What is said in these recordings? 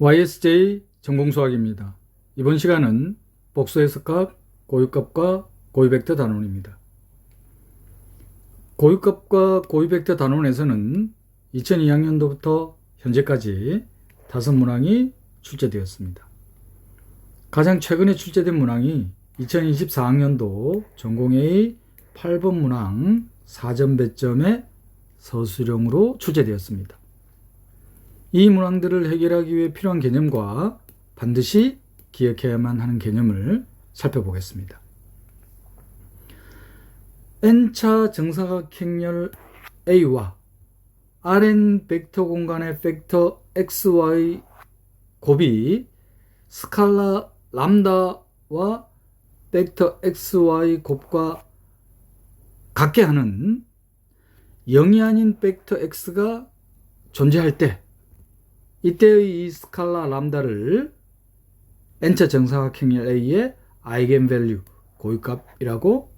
YSJ 전공수학입니다. 이번 시간은 복수해석학, 고유값과 고유벡터 단원입니다. 고유값과 고유벡터 단원에서는 2002학년도부터 현재까지 5문항이 출제되었습니다. 가장 최근에 출제된 문항이 2024학년도 전공A 8번 문항 4점 배점의 서술형으로 출제되었습니다. 이 문항들을 해결하기 위해 필요한 개념과 반드시 기억해야만 하는 개념을 살펴보겠습니다. n차 정사각행렬 A와 Rn 벡터 공간의 벡터 XY 곱이 스칼라 람다와 벡터 XY 곱과 같게 하는 0이 아닌 벡터 X가 존재할 때 이때의 이 스칼라 람다를 n차 정사각형렬 A의 아이겐밸류 고유값이라고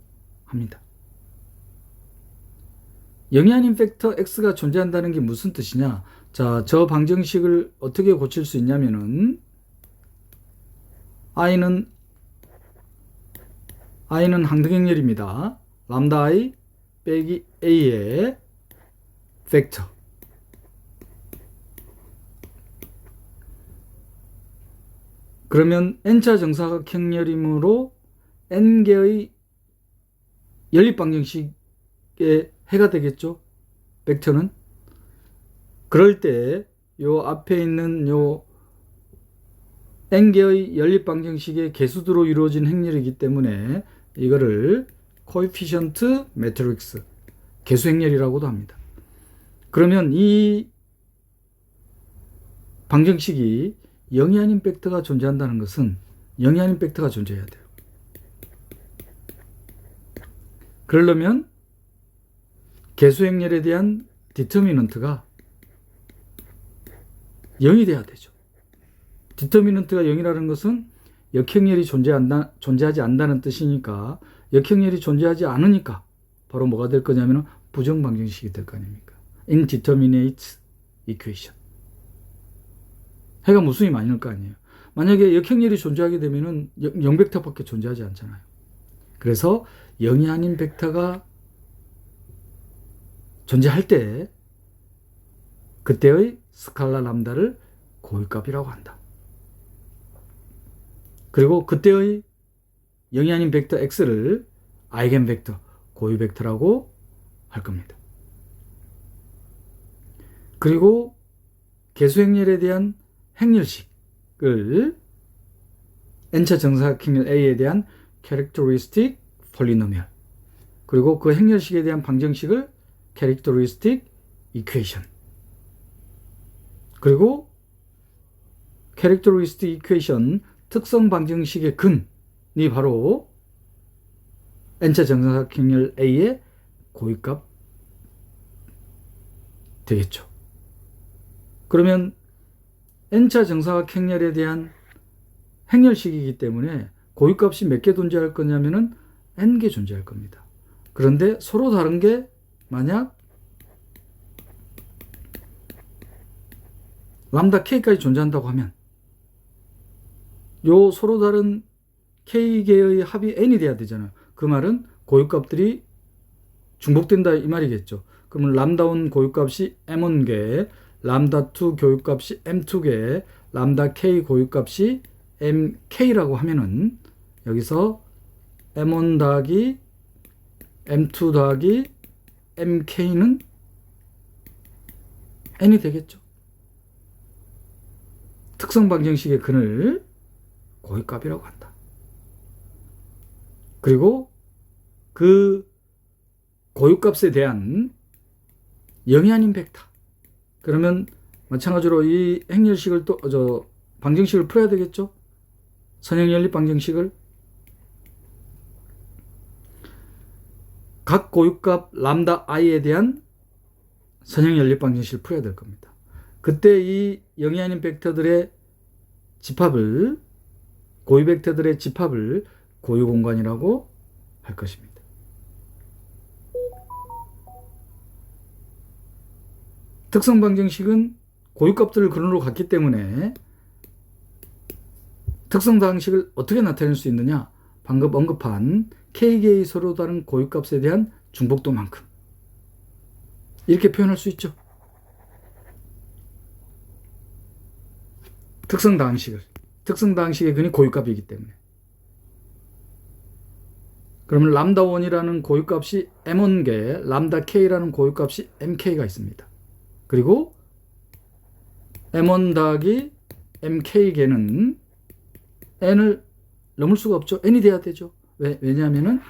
합니다. 0이 아닌 벡터 X가 존재한다는 게 무슨 뜻이냐? 자, 저 방정식을 어떻게 고칠 수 있냐면은 I는 항등행렬입니다. 람다 I 빼기 A의 벡터. 그러면 n차 정사각형렬이므로 n개의 연립방정식에 해가 되겠죠? 벡터는. 그럴 때 요 앞에 있는 요 n개의 연립방정식의 개수두로 이루어진 행렬이기 때문에 이거를 코에피션트 매트릭스, 개수행렬이라고도 합니다. 그러면 이 방정식이 0이 아닌 벡터가 존재한다는 것은 0이 아닌 벡터가 존재해야 돼요. 그러려면 개수행렬에 대한 디터미넌트가 0이 돼야 되죠. 디터미넌트가 0이라는 것은 역행렬이 존재하지 않는다는 뜻이니까 역행렬이 존재하지 않으니까 바로 뭐가 될 거냐면 부정방정식이 될 거 아닙니까? indeterminate equation. 해가 무수히 많을 거 아니에요. 만약에 역행렬이 존재하게 되면은 0벡터밖에 존재하지 않잖아요. 그래서 0이 아닌 벡터가 존재할 때 그때의 스칼라 람다를 고유값이라고 한다. 그리고 그때의 0이 아닌 벡터 X를 아이겐 벡터, 고유 벡터라고 할 겁니다. 그리고 개수행렬에 대한 행렬식을 n차 정사각형렬 A에 대한 characteristic polynomial, 그리고 그 행렬식에 대한 방정식을 characteristic equation, 그리고 characteristic equation 특성 방정식의 근이 바로 n차 정사각형렬 A의 고유값 되겠죠. 그러면 n차 정사각형렬에 대한 행렬식이기 때문에 고유값이 몇 개 존재할 거냐면은 n개 존재할 겁니다. 그런데 서로 다른 게 만약 람다 k까지 존재한다고 하면 요 서로 다른 k개의 합이 n이 돼야 되잖아요. 그 말은 고유값들이 중복된다 이 말이겠죠. 그러면 람다1 고유값이 m1개, 람다2 고유값이 m2개, 람다 k 고유값이 mk라고 하면은 여기서 m1 더하기 m2 더하기 mk는 n이 되겠죠. 특성 방정식의 근을 고유값이라고 한다. 그리고 그 고유값에 대한 0이 아닌 벡터. 그러면 마찬가지로 이 행렬식을 방정식을 풀어야 되겠죠? 선형연립 방정식을. 각 고유값 람다 i에 대한 선형연립 방정식을 풀어야 될 겁니다. 그때 이 0이 아닌 벡터들의 집합을, 고유 벡터들의 집합을 고유 공간이라고 할 것입니다. 특성 방정식은 고유값들을 근원으로 갖기 때문에 특성다항식을 어떻게 나타낼 수 있느냐? 방금 언급한 K개의 서로 다른 고유값에 대한 중복도만큼 이렇게 표현할 수 있죠. 특성다항식의 근이 고유값이기 때문에. 그러면 람다1이라는 고유값이 M1개, 람다 K라는 고유값이 MK가 있습니다. 그리고 M1 더하기 MK개는 N을 넘을 수가 없죠. N이 돼야 되죠. 왜냐하면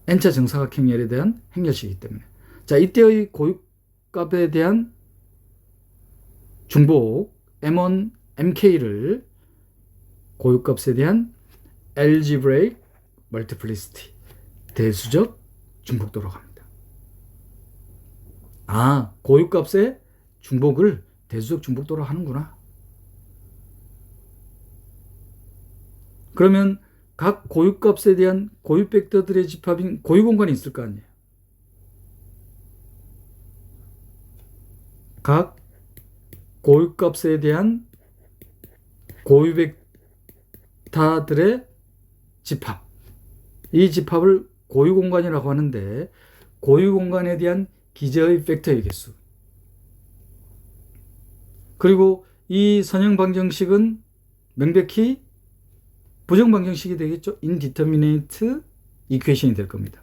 N차 정사각형열에 대한 행렬식이기 때문에. 자, 이때의 고유값에 대한 중복 M1, MK를 고유값에 대한 algebraic multiplicity, 대수적 중복도로 합니다. 아, 고유값의 중복을 대수적 중복도로 하는구나. 그러면 각 고유값에 대한 고유 벡터들의 집합인 고유공간이 있을 거 아니에요. 각 고유값에 대한 고유 벡터들의 집합. 이 집합을 고유공간이라고 하는데 고유공간에 대한 기저의 벡터의 개수. 그리고 이 선형방정식은 명백히 부정방정식이 되겠죠. 인디터미네이트 이퀘이션이 될 겁니다.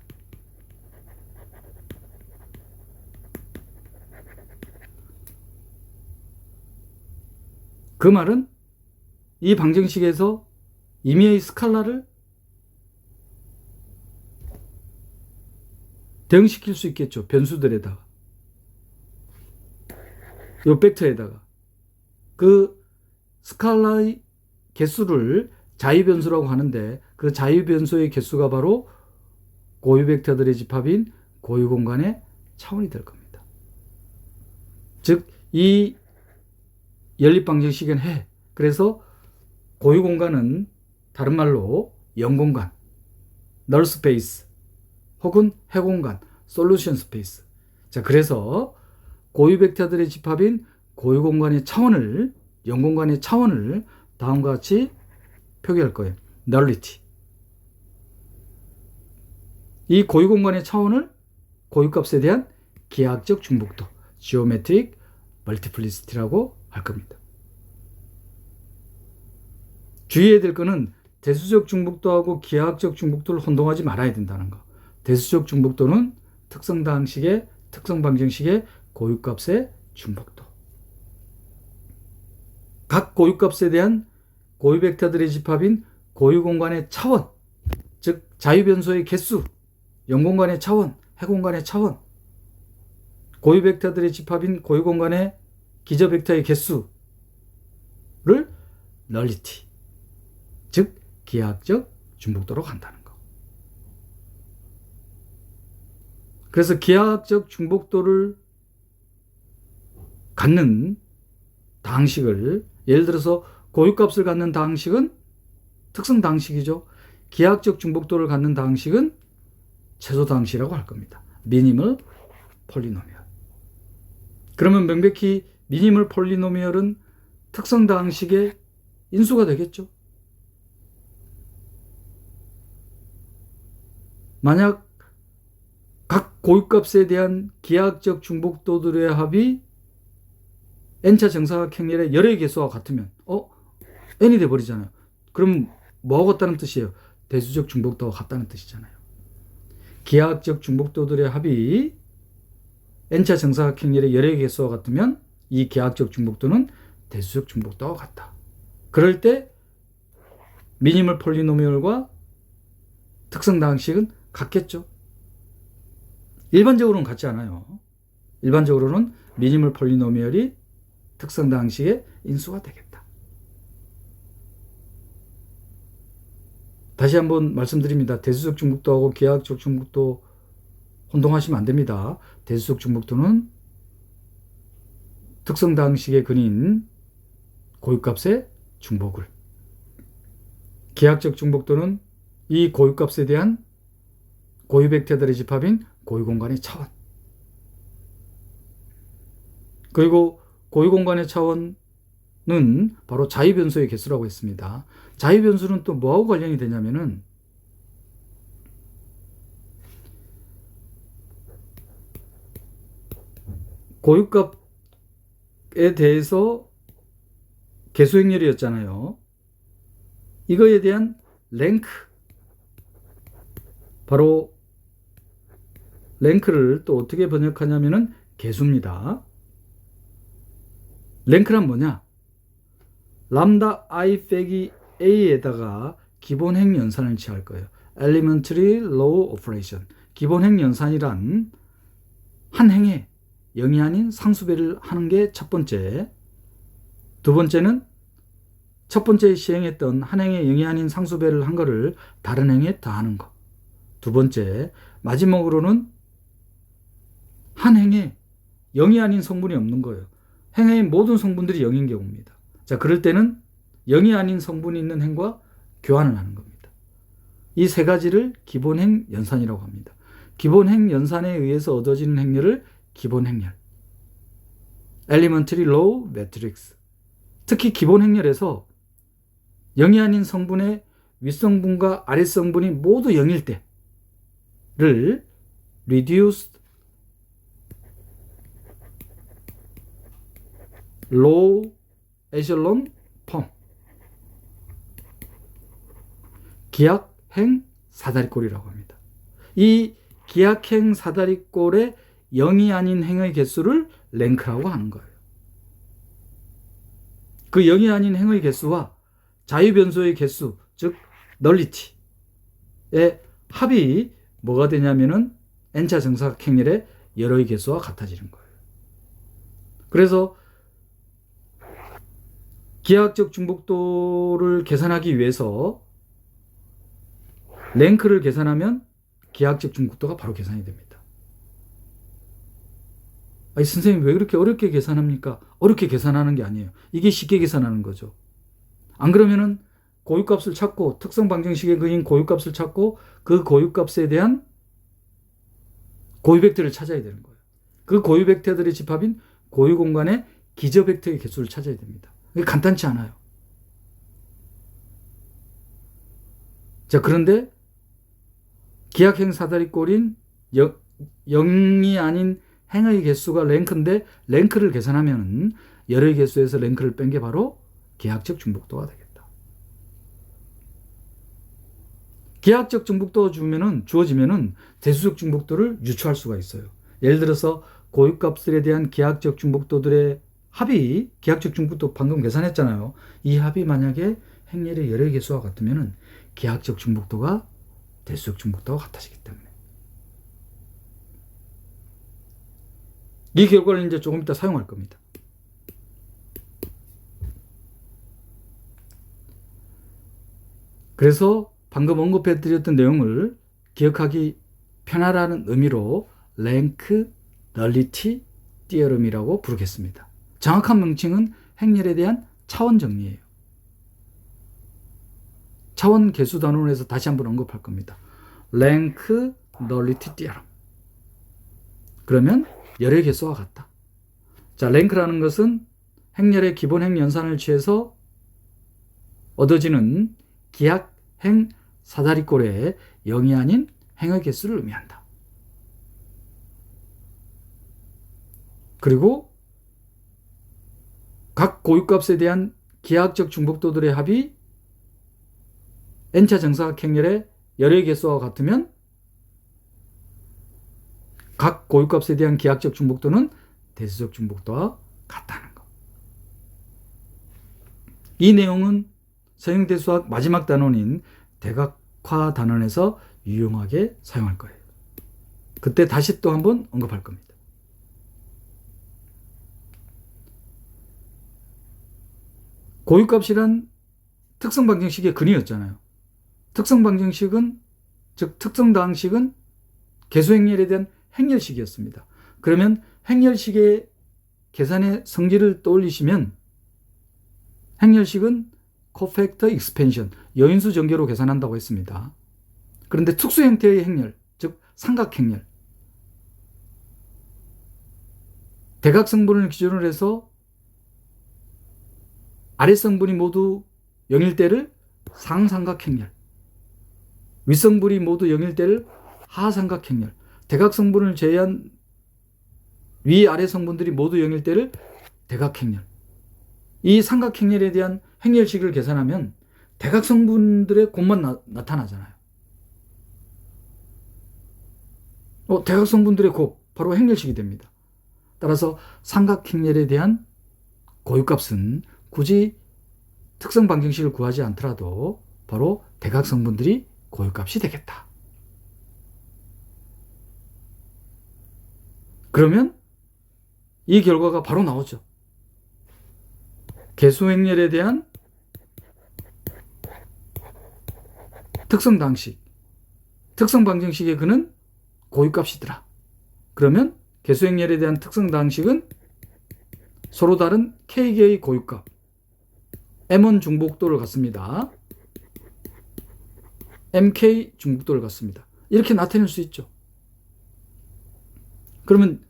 그 말은 이 방정식에서 임의의 스칼라를 대응시킬 수 있겠죠. 변수들에다가. 요 벡터에다가. 그 스칼라의 개수를 자유변수라고 하는데 그 자유변수의 개수가 바로 고유 벡터들의 집합인 고유공간의 차원이 될 겁니다. 즉, 이 연립방정식은 해. 그래서 고유공간은 다른 말로 영공간, 널 스페이스 혹은 해공간, 솔루션 스페이스. 자, 그래서 고유 벡터들의 집합인 고유공간의 차원을, 영공간의 차원을 다음과 같이 표기할 거예요. nullity. 이 고유공간의 차원을 고유값에 대한 기하학적 중복도, geometric multiplicity라고 할 겁니다. 주의해야 될 거는 대수적 중복도하고 기하학적 중복도를 혼동하지 말아야 된다는 거. 대수적 중복도는 특성방정식의 고유값의 중복도. 각 고유값에 대한 고유 벡터들의 집합인 고유공간의 차원, 즉 자유변수의 개수, 영공간의 차원, 해공간의 차원, 고유 벡터들의 집합인 고유공간의 기저 벡터의 개수를 nullity, 즉 기하학적 중복도로 간다는 거. 그래서 기하학적 중복도를 갖는 다항식을, 예를 들어서 고유값을 갖는 다항식은 특성 다항식이죠. 기하학적 중복도를 갖는 다항식은 최소 다항식이라고 할 겁니다. 미니멀 폴리노미얼. 그러면 명백히 미니멀 폴리노미얼은 특성 다항식의 인수가 되겠죠. 만약 각 고유값에 대한 기하학적 중복도들의 합이 n차 정사각형열의 열의 개수와 같으면 n이 돼버리잖아요. 그럼 뭐하고 같다는 뜻이에요? 대수적 중복도와 같다는 뜻이잖아요. 기하학적 중복도들의 합이 n차 정사각형열의 열의 개수와 같으면 이 기하학적 중복도는 대수적 중복도와 같다. 그럴 때 미니멀 폴리노미얼과 특성 다항식은 같겠죠. 일반적으로는 같지 않아요. 일반적으로는 미니멀 폴리노미얼이 특성 다항식의 인수가 되겠다. 다시 한번 말씀드립니다. 대수적 중복도하고 기하학적 중복도 혼동하시면 안 됩니다. 대수적 중복도는 특성 다항식의 근인 고유값의 중복을, 기하학적 중복도는 이 고유값에 대한 고유 벡터들의 집합인 고유공간의 차원, 그리고 고유공간의 차원, 바로 자유변수의 개수라고 했습니다. 자유변수는 또 뭐하고 관련이 되냐면은 고유값에 대해서 개수행렬이었잖아요. 이거에 대한 랭크, 바로 랭크를 또 어떻게 번역하냐면은 개수입니다. 랭크란 뭐냐? 람다 i 빼기 a에다가 기본행 연산을 취할 거예요. Elementary Law Operation. 기본행 연산이란 한 행에 0이 아닌 상수배를 하는 게 첫 번째. 두 번째는 첫 번째 시행했던 한 행에 0이 아닌 상수배를 한 거를 다른 행에 더하는 거. 두 번째. 마지막으로는 한 행에 0이 아닌 성분이 없는 거예요. 행의 모든 성분들이 0인 경우입니다. 자, 그럴 때는 0이 아닌 성분이 있는 행과 교환을 하는 겁니다. 이 세 가지를 기본행 연산이라고 합니다. 기본행 연산에 의해서 얻어지는 행렬을 기본행렬, Elementary Law Matrix. 특히 기본행렬에서 0이 아닌 성분의 윗성분과 아랫성분이 모두 0일 때를 Reduced Low Echelon Form, 기약행 사다리꼴이라고 합니다. 이 기약행 사다리꼴의 0이 아닌 행의 개수를 랭크라고 하는 거예요. 그 0이 아닌 행의 개수와 자유변수의 개수, 즉 널리티의 합이 뭐가 되냐면은 n차 정사각행렬의 열의 개수와 같아지는 거예요. 그래서 기하학적 중복도를 계산하기 위해서 랭크를 계산하면 기하학적 중복도가 바로 계산이 됩니다. 아니, 선생님 왜 그렇게 어렵게 계산합니까? 어렵게 계산하는 게 아니에요. 이게 쉽게 계산하는 거죠. 안 그러면은 고유값을 찾고, 특성 방정식의 그인 고유값을 찾고 그 고유값에 대한 고유벡터를 찾아야 되는 거예요. 그 고유벡터들의 집합인 고유공간의 기저벡터의 개수를 찾아야 됩니다. 이게 간단치 않아요. 자, 그런데 기하행 사다리꼴인 0이 아닌 행의 개수가 랭크인데, 랭크를 계산하면 열의 개수에서 랭크를 뺀 게 바로 기하학적 중복도가 되겠다. 기하학적 중복도가 주어지면은 대수적 중복도를 유추할 수가 있어요. 예를 들어서 고유값들에 대한 기하학적 중복도들의 합이, 기하학적 중복도 방금 계산했잖아요. 이 합이 만약에 행렬의 열의 개수와 같으면은 기하학적 중복도가 대수적 중복도와 같아지기 때문에. 이 결과를 이제 조금 이따 사용할 겁니다. 그래서 방금 언급해 드렸던 내용을 기억하기 편하라는 의미로 랭크 널리티 티어럼이라고 부르겠습니다. 정확한 명칭은 행렬에 대한 차원 정리예요. 차원 개수 단원에서 다시 한번 언급할 겁니다. 랭크 널리티 티어럼. 그러면 열의 개수와 같다. 자, 랭크라는 것은 행렬의 기본행 연산을 취해서 얻어지는 기하행 사다리꼴의 0이 아닌 행의 개수를 의미한다. 그리고 각 고유값에 대한 기하학적 중복도들의 합이 n차 정사각행렬의 열의 개수와 같으면 각 고유값에 대한 기하학적 중복도는 대수적 중복도와 같다는 것. 이 내용은 서형대수학 마지막 단원인 대각화 단원에서 유용하게 사용할 거예요. 그때 다시 또 한번 언급할 겁니다. 고유값이란 특성 방정식의 근이었잖아요. 특성 방정식은, 즉 특성 다항식은 개수행렬에 대한 행렬식이었습니다. 그러면 행렬식의 계산의 성질을 떠올리시면 행렬식은 코팩터 익스펜션, 여인수 전개로 계산한다고 했습니다. 그런데 특수 형태의 행렬, 즉 삼각행렬, 대각성분을 기준으로 해서 아래성분이 모두 0일 때를 상삼각행렬, 윗성분이 모두 0일 때를 하삼각행렬, 대각성분을 제외한 위아래 성분들이 모두 0일 때를 대각행렬. 이 삼각행렬에 대한 행렬식을 계산하면 대각성분들의 곱만 나타나잖아요. 대각성분들의 곱, 바로 행렬식이 됩니다. 따라서 삼각행렬에 대한 고유값은 굳이 특성 방정식을 구하지 않더라도 바로 대각성분들이 고유값이 되겠다. 그러면 이 결과가 바로 나오죠. 개수행렬에 대한 특성 방식, 특성 방정식의 그는 고유값이더라. 그러면 개수행렬에 대한 특성 방식은 서로 다른 K개의 고유값 M1 중복도를 갖습니다. MK 중복도를 갖습니다. 이렇게 나타낼 수 있죠. 그러면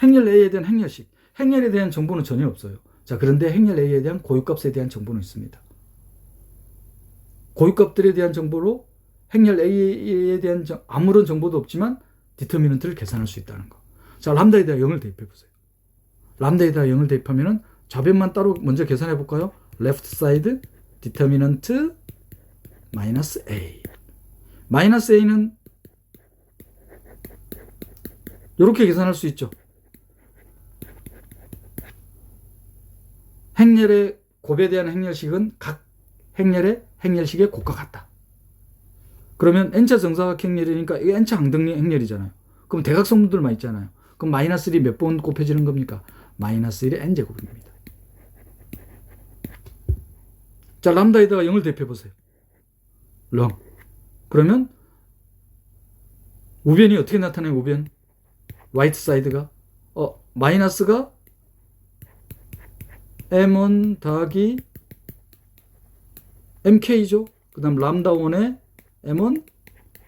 행렬 A에 대한 행렬식, 행렬에 대한 정보는 전혀 없어요. 자, 그런데 행렬 A에 대한 고유값에 대한 정보는 있습니다. 고유값들에 대한 정보로 행렬 A에 대한 아무런 정보도 없지만 디터미넌트를 계산할 수 있다는 거. 자, 람다에다가 0을 대입해 보세요. 람다에다가 0을 대입하면은 좌변만 따로 먼저 계산해 볼까요? left side determinant 마이너스 A. 마이너스 A는 이렇게 계산할 수 있죠. 행렬의 곱에 대한 행렬식은 각 행렬의 행렬식의 곱과 같다. 그러면 n차 정사각 행렬이니까 이게 n차 항등리 행렬이잖아요. 그럼 대각성분들만 있잖아요. 그럼 마이너스 1이 몇 번 곱해지는 겁니까? 마이너스 1의 n제곱입니다. 자, 람다에다가 0을 대입해 보세요. 렁. 그러면 우변이 어떻게 나타나요? 우변. 라이트 사이드가 마이너스가 M1 더하기 MK죠. 그 다음 람다 1의 M1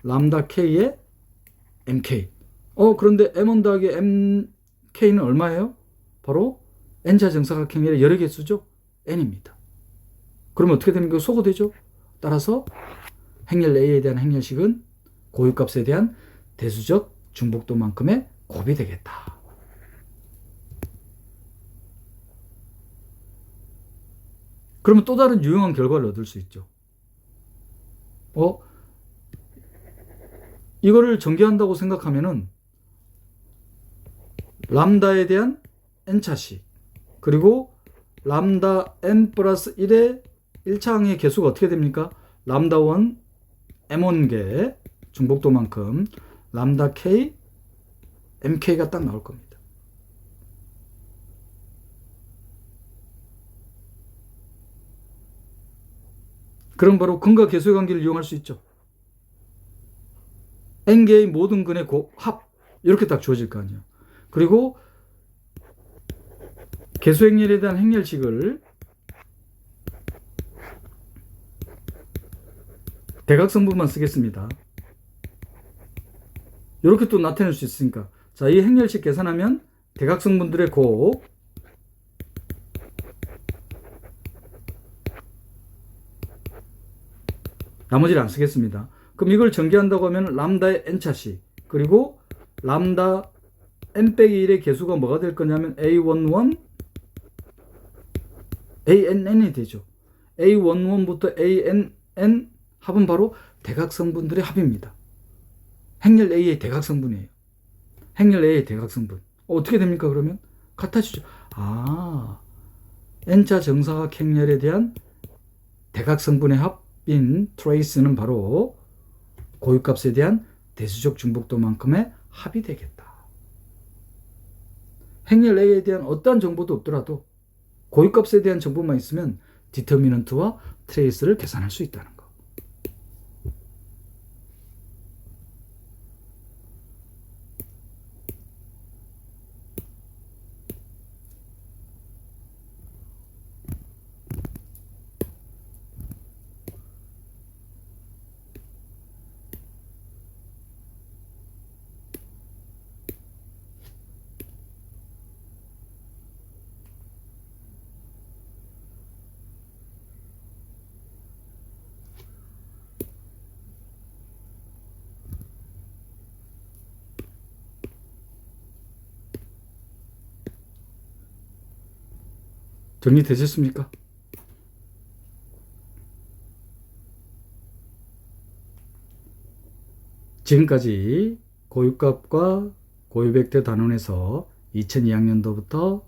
람다 K의 MK. 그런데 M1 더하기 MK는 얼마예요? 바로 N차 정사각형의 여러 개수죠. N입니다. 그러면 어떻게 됩니까? 소거되죠. 따라서 행렬 A에 대한 행렬식은 고유값에 대한 대수적 중복도만큼의 곱이 되겠다. 그러면 또 다른 유용한 결과를 얻을 수 있죠. 이거를 전개한다고 생각하면은 람다에 대한 n차식 그리고 람다 n 플러스 1의 1차항의 개수가 어떻게 됩니까? 람다 1 m1개 중복도만큼 람다 k mk가 딱 나올 겁니다. 그럼 바로 근과 개수의 관계를 이용할 수 있죠. n개의 모든 근의 합 이렇게 딱 주어질 거 아니에요. 그리고 개수행렬에 대한 행렬식을 대각성분만 쓰겠습니다. 이렇게 또 나타낼 수 있으니까 자, 이 행렬식 계산하면 대각성분들의 곱 나머지를 안 쓰겠습니다. 그럼 이걸 전개한다고 하면 람다의 n차식 그리고 람다 n-1의 개수가 뭐가 될 거냐면 a11 ann이 되죠. a11부터 ann 합은 바로 대각성분들의 합입니다. 행렬 A의 대각성분이에요. 행렬 A의 대각성분. 어떻게 됩니까 그러면? 같아지죠. n차 정사각 행렬에 대한 대각성분의 합인 트레이스는 바로 고유값에 대한 대수적 중복도만큼의 합이 되겠다. 행렬 A에 대한 어떠한 정보도 없더라도 고유값에 대한 정보만 있으면 디터미넌트와 트레이스를 계산할 수 있다는 거. 정리되셨습니까? 지금까지 고유값과 고유벡터 단원에서 2002학년도부터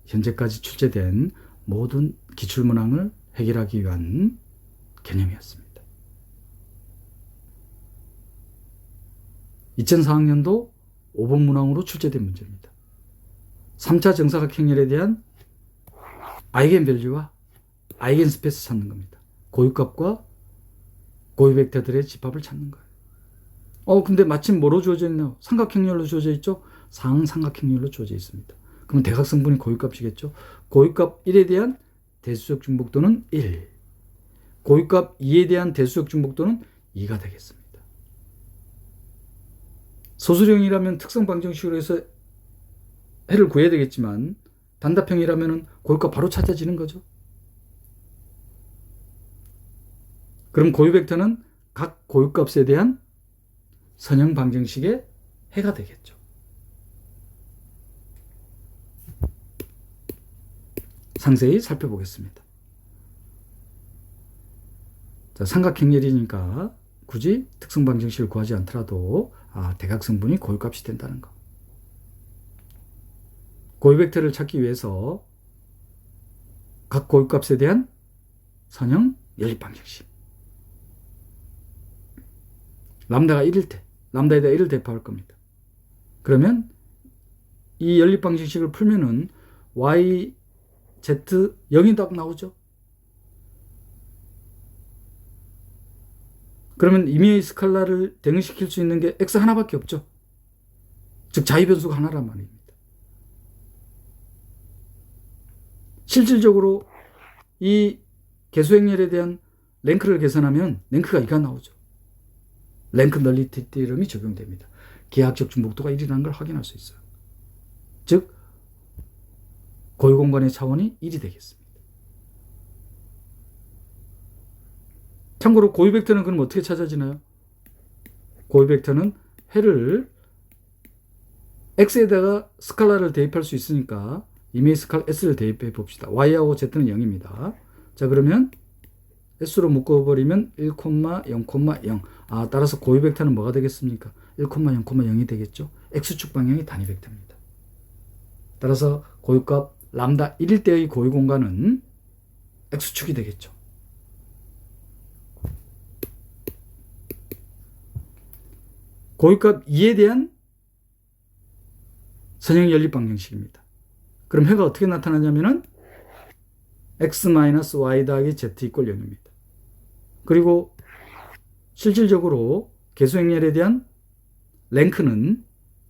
현재까지 출제된 모든 기출문항을 해결하기 위한 개념이었습니다. 2004학년도 5번 문항으로 출제된 문제입니다. 3차 정사각형열에 대한 아이겐밸류와 아이겐스페이스 찾는 겁니다. 고유값과 고유벡터들의 집합을 찾는 거예요. 근데 마침 뭐로 주어져 있나요? 삼각형열로 주어져 있죠? 상삼각형열로 주어져 있습니다. 그럼 대각성분이 고유값이겠죠? 고유값 1에 대한 대수적 중복도는 1. 고유값 2에 대한 대수적 중복도는 2가 되겠습니다. 소수령이라면 특성 방정식으로 해서 해를 구해야 되겠지만 단답형이라면 고유값 바로 찾아지는 거죠. 그럼 고유벡터는 각 고유값에 대한 선형 방정식의 해가 되겠죠. 상세히 살펴보겠습니다. 자, 삼각형열이니까 굳이 특성 방정식을 구하지 않더라도 대각성분이 고유값이 된다는 거. 고유벡터를 찾기 위해서 각 고유값에 대한 선형 연립 방정식. 람다가 1일 때 람다에다 1을 대입할 겁니다. 그러면 이 연립 방정식을 풀면은 y, z 0이 딱 나오죠. 그러면 임의의 스칼라를 대응시킬 수 있는 게 x 하나밖에 없죠. 즉 자유변수가 하나란 말입니다. 실질적으로 이 개수행렬에 대한 랭크를 계산하면 랭크가 2가 나오죠. 랭크 널리티 티어럼이 적용됩니다. 기하학적 중복도가 1이라는 걸 확인할 수 있어요. 즉 고유공간의 차원이 1이 되겠습니다. 참고로 고유벡터는 그럼 어떻게 찾아지나요? 고유벡터는 해를 x에다가 스칼라를 대입할 수 있으니까 이메이 스칼라 s를 대입해 봅시다. y하고 z는 0입니다. 자, 그러면 s로 묶어버리면 1,0,0. 따라서 고유벡터는 뭐가 되겠습니까? 1,0,0,0이 되겠죠. x축 방향이 단위 벡터입니다. 따라서 고유값 람다 1일 때의 고유공간은 x축이 되겠죠. 고유값 2에 대한 선형 연립 방정식입니다. 그럼 해가 어떻게 나타나냐면은 x-y 더하기 z 이꼴 0입니다. 그리고 실질적으로 개수행렬에 대한 랭크는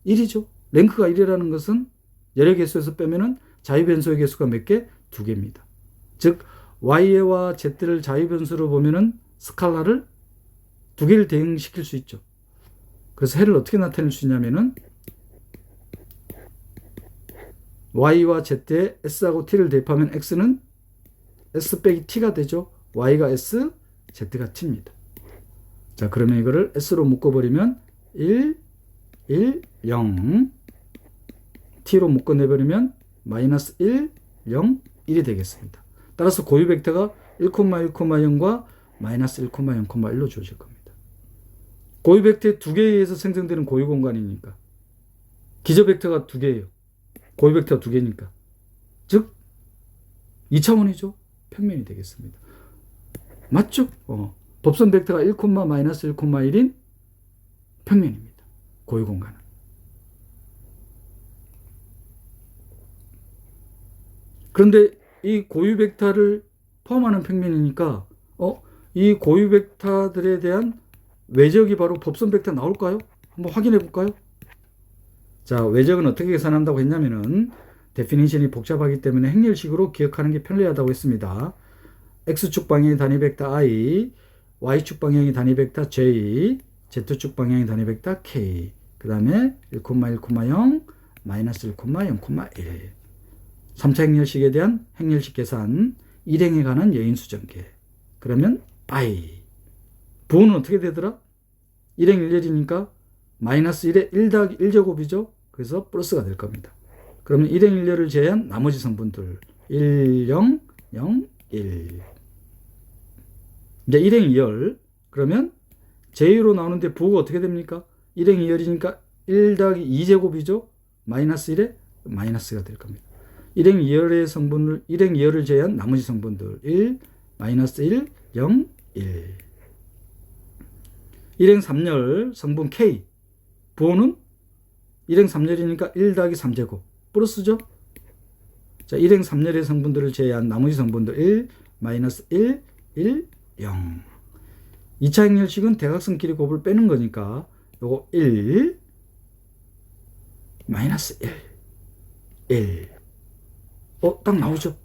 1이죠. 랭크가 1이라는 것은 열의 개수에서 빼면은 자유변수의 개수가 몇 개? 2개입니다. 즉 y와 z를 자유변수로 보면은 스칼라를 2개를 대응시킬 수 있죠. 그래서 해를 어떻게 나타낼 수 있냐면은 y와 z에 s하고 t를 대입하면 x는 s 빼기 t가 되죠. y가 s, z가 t입니다. 자, 그러면 이거를 s로 묶어버리면 1, 1, 0 t로 묶어내버리면 마이너스 1, 0, 1이 되겠습니다. 따라서 고유벡터가 1,1,0과 마이너스 1,0,1로 주어질 겁니다. 고유벡터의 2개에 의해서 생성되는 고유공간이니까 기저벡터가 2개예요. 고유벡터가 2개니까 즉 2차원이죠. 평면이 되겠습니다. 맞죠? 법선 벡터가 1, 마이너스 1,1인 평면입니다. 고유공간은. 그런데 이 고유벡터를 포함하는 평면이니까 이 고유벡터들에 대한 외적이 바로 법선 벡터 나올까요? 한번 확인해 볼까요? 자, 외적은 어떻게 계산한다고 했냐면은 데피니션이 복잡하기 때문에 행렬식으로 기억하는 게 편리하다고 했습니다. x축 방향의 단위 벡터 i, y축 방향의 단위 벡터 j, z축 방향의 단위 벡터 k, 그 다음에 1,1,0, 마이너스 1,0,1. 3차 행렬식에 대한 행렬식 계산, 일행에 관한 여인수전계. 그러면 i. 부호는 어떻게 되더라? 1행 1열이니까 마이너스 1에 1 더하기 1제곱이죠. 그래서 플러스가 될 겁니다. 그러면 1행 1열을 제외한 나머지 성분들 1, 0, 0, 1. 이제 1행 2열. 그러면 제2로 나오는데 부호가 어떻게 됩니까? 1행 2열이니까 1 더하기 2제곱이죠. 마이너스 1에 마이너스가 될 겁니다. 1행 2열의 성분을 1행 2열을 제외한 나머지 성분들 1, 마이너스 1, 0, 1. 1행 3열 성분 K 부호는 1행 3열이니까 1 더하기 3제곱 플러스죠. 자, 1행 3열의 성분들을 제외한 나머지 성분들 1, 마이너스 1, 1, 0. 2차 행렬식은 대각선끼리 곱을 빼는 거니까 요거 1, 마이너스 1, 1. 딱 나오죠.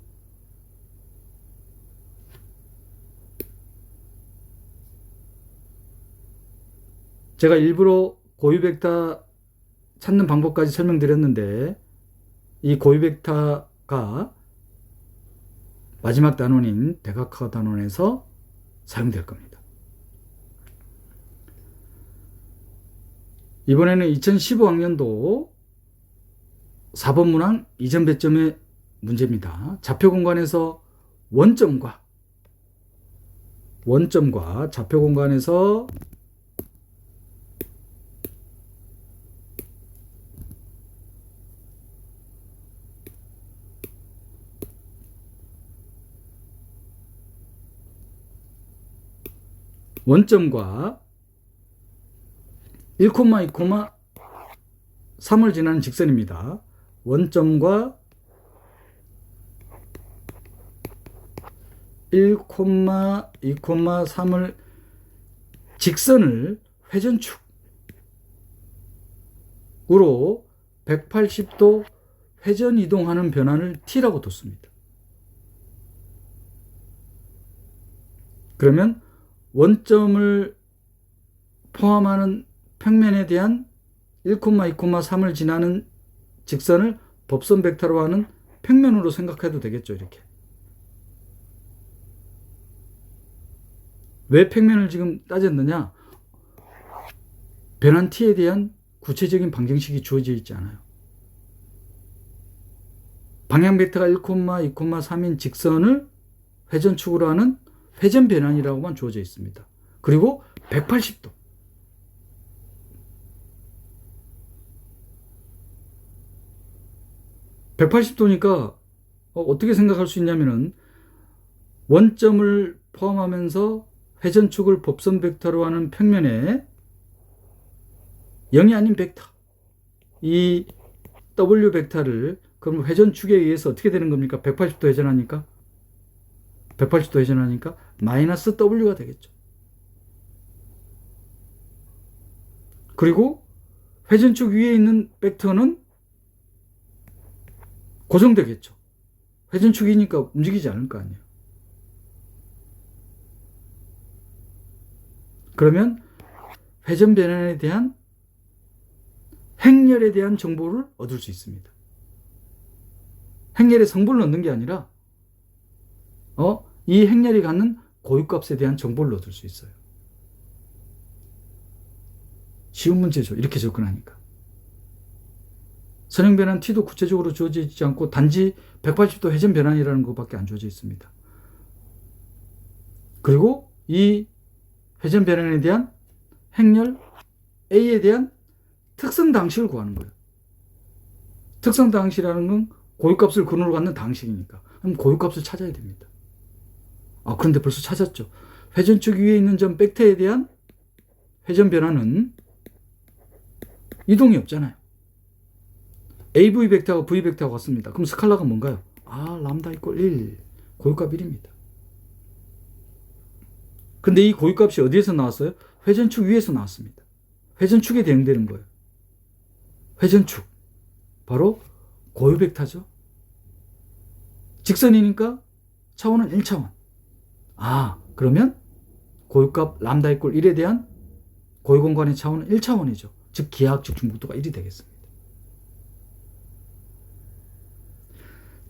제가 일부러 고유벡터 찾는 방법까지 설명드렸는데 이 고유벡터가 마지막 단원인 대각화 단원에서 사용될 겁니다. 이번에는 2015학년도 4번 문항 이전 배점의 문제입니다. 좌표 공간에서 원점과 좌표 공간에서 원점과 1, 2, 3을 지나는 직선입니다. 원점과 1, 2, 3을 직선을 회전축으로 180도 회전 이동하는 변환을 T라고 뒀습니다. 그러면 원점을 포함하는 평면에 대한 1, 2, 3을 지나는 직선을 법선 벡터로 하는 평면으로 생각해도 되겠죠. 이렇게. 왜 평면을 지금 따졌느냐? 변환 T에 대한 구체적인 방정식이 주어져 있지 않아요. 방향 벡터가 1, 2, 3인 직선을 회전축으로 하는 회전 변환이라고만 주어져 있습니다. 그리고 180도. (180도니까) 어떻게 생각할 수 있냐면은 원점을 포함하면서 회전축을 법선 벡터로 하는 평면에 0이 아닌 벡터, 이 W 벡터를 그럼 회전축에 의해서 어떻게 되는 겁니까? 180도 회전하니까 마이너스 W가 되겠죠. 그리고 회전축 위에 있는 벡터는 고정되겠죠. 회전축이니까 움직이지 않을 거 아니에요. 그러면 회전 변환에 대한 행렬에 대한 정보를 얻을 수 있습니다. 행렬의 성분을 얻는 게 아니라 이 행렬이 갖는 고유값에 대한 정보를 얻을 수 있어요. 쉬운 문제죠. 이렇게 접근하니까. 선형 변환 T도 구체적으로 주어져 있지 않고 단지 180도 회전 변환이라는 것밖에 안 주어져 있습니다. 그리고 이 회전 변환에 대한 행렬 A에 대한 특성 당식을 구하는 거예요. 특성 당식이라는 건 고유값을 근원으로 갖는 당식이니까. 그럼 고유값을 찾아야 됩니다. 그런데 벌써 찾았죠. 회전축 위에 있는 점 벡터에 대한 회전 변화는 이동이 없잖아요. AV 벡터하고 V 벡터가 같습니다. 그럼 스칼라가 뭔가요? 람다 이퀄 1. 고유값 1입니다. 근데 이 고유값이 어디에서 나왔어요? 회전축 위에서 나왔습니다. 회전축에 대응되는 거예요. 회전축. 바로 고유 벡터죠. 직선이니까 차원은 1차원. 그러면 고유값 람다 이퀄 1에 대한 고유공간의 차원은 1차원이죠. 즉 기하학적 중복도가 1이 되겠습니다.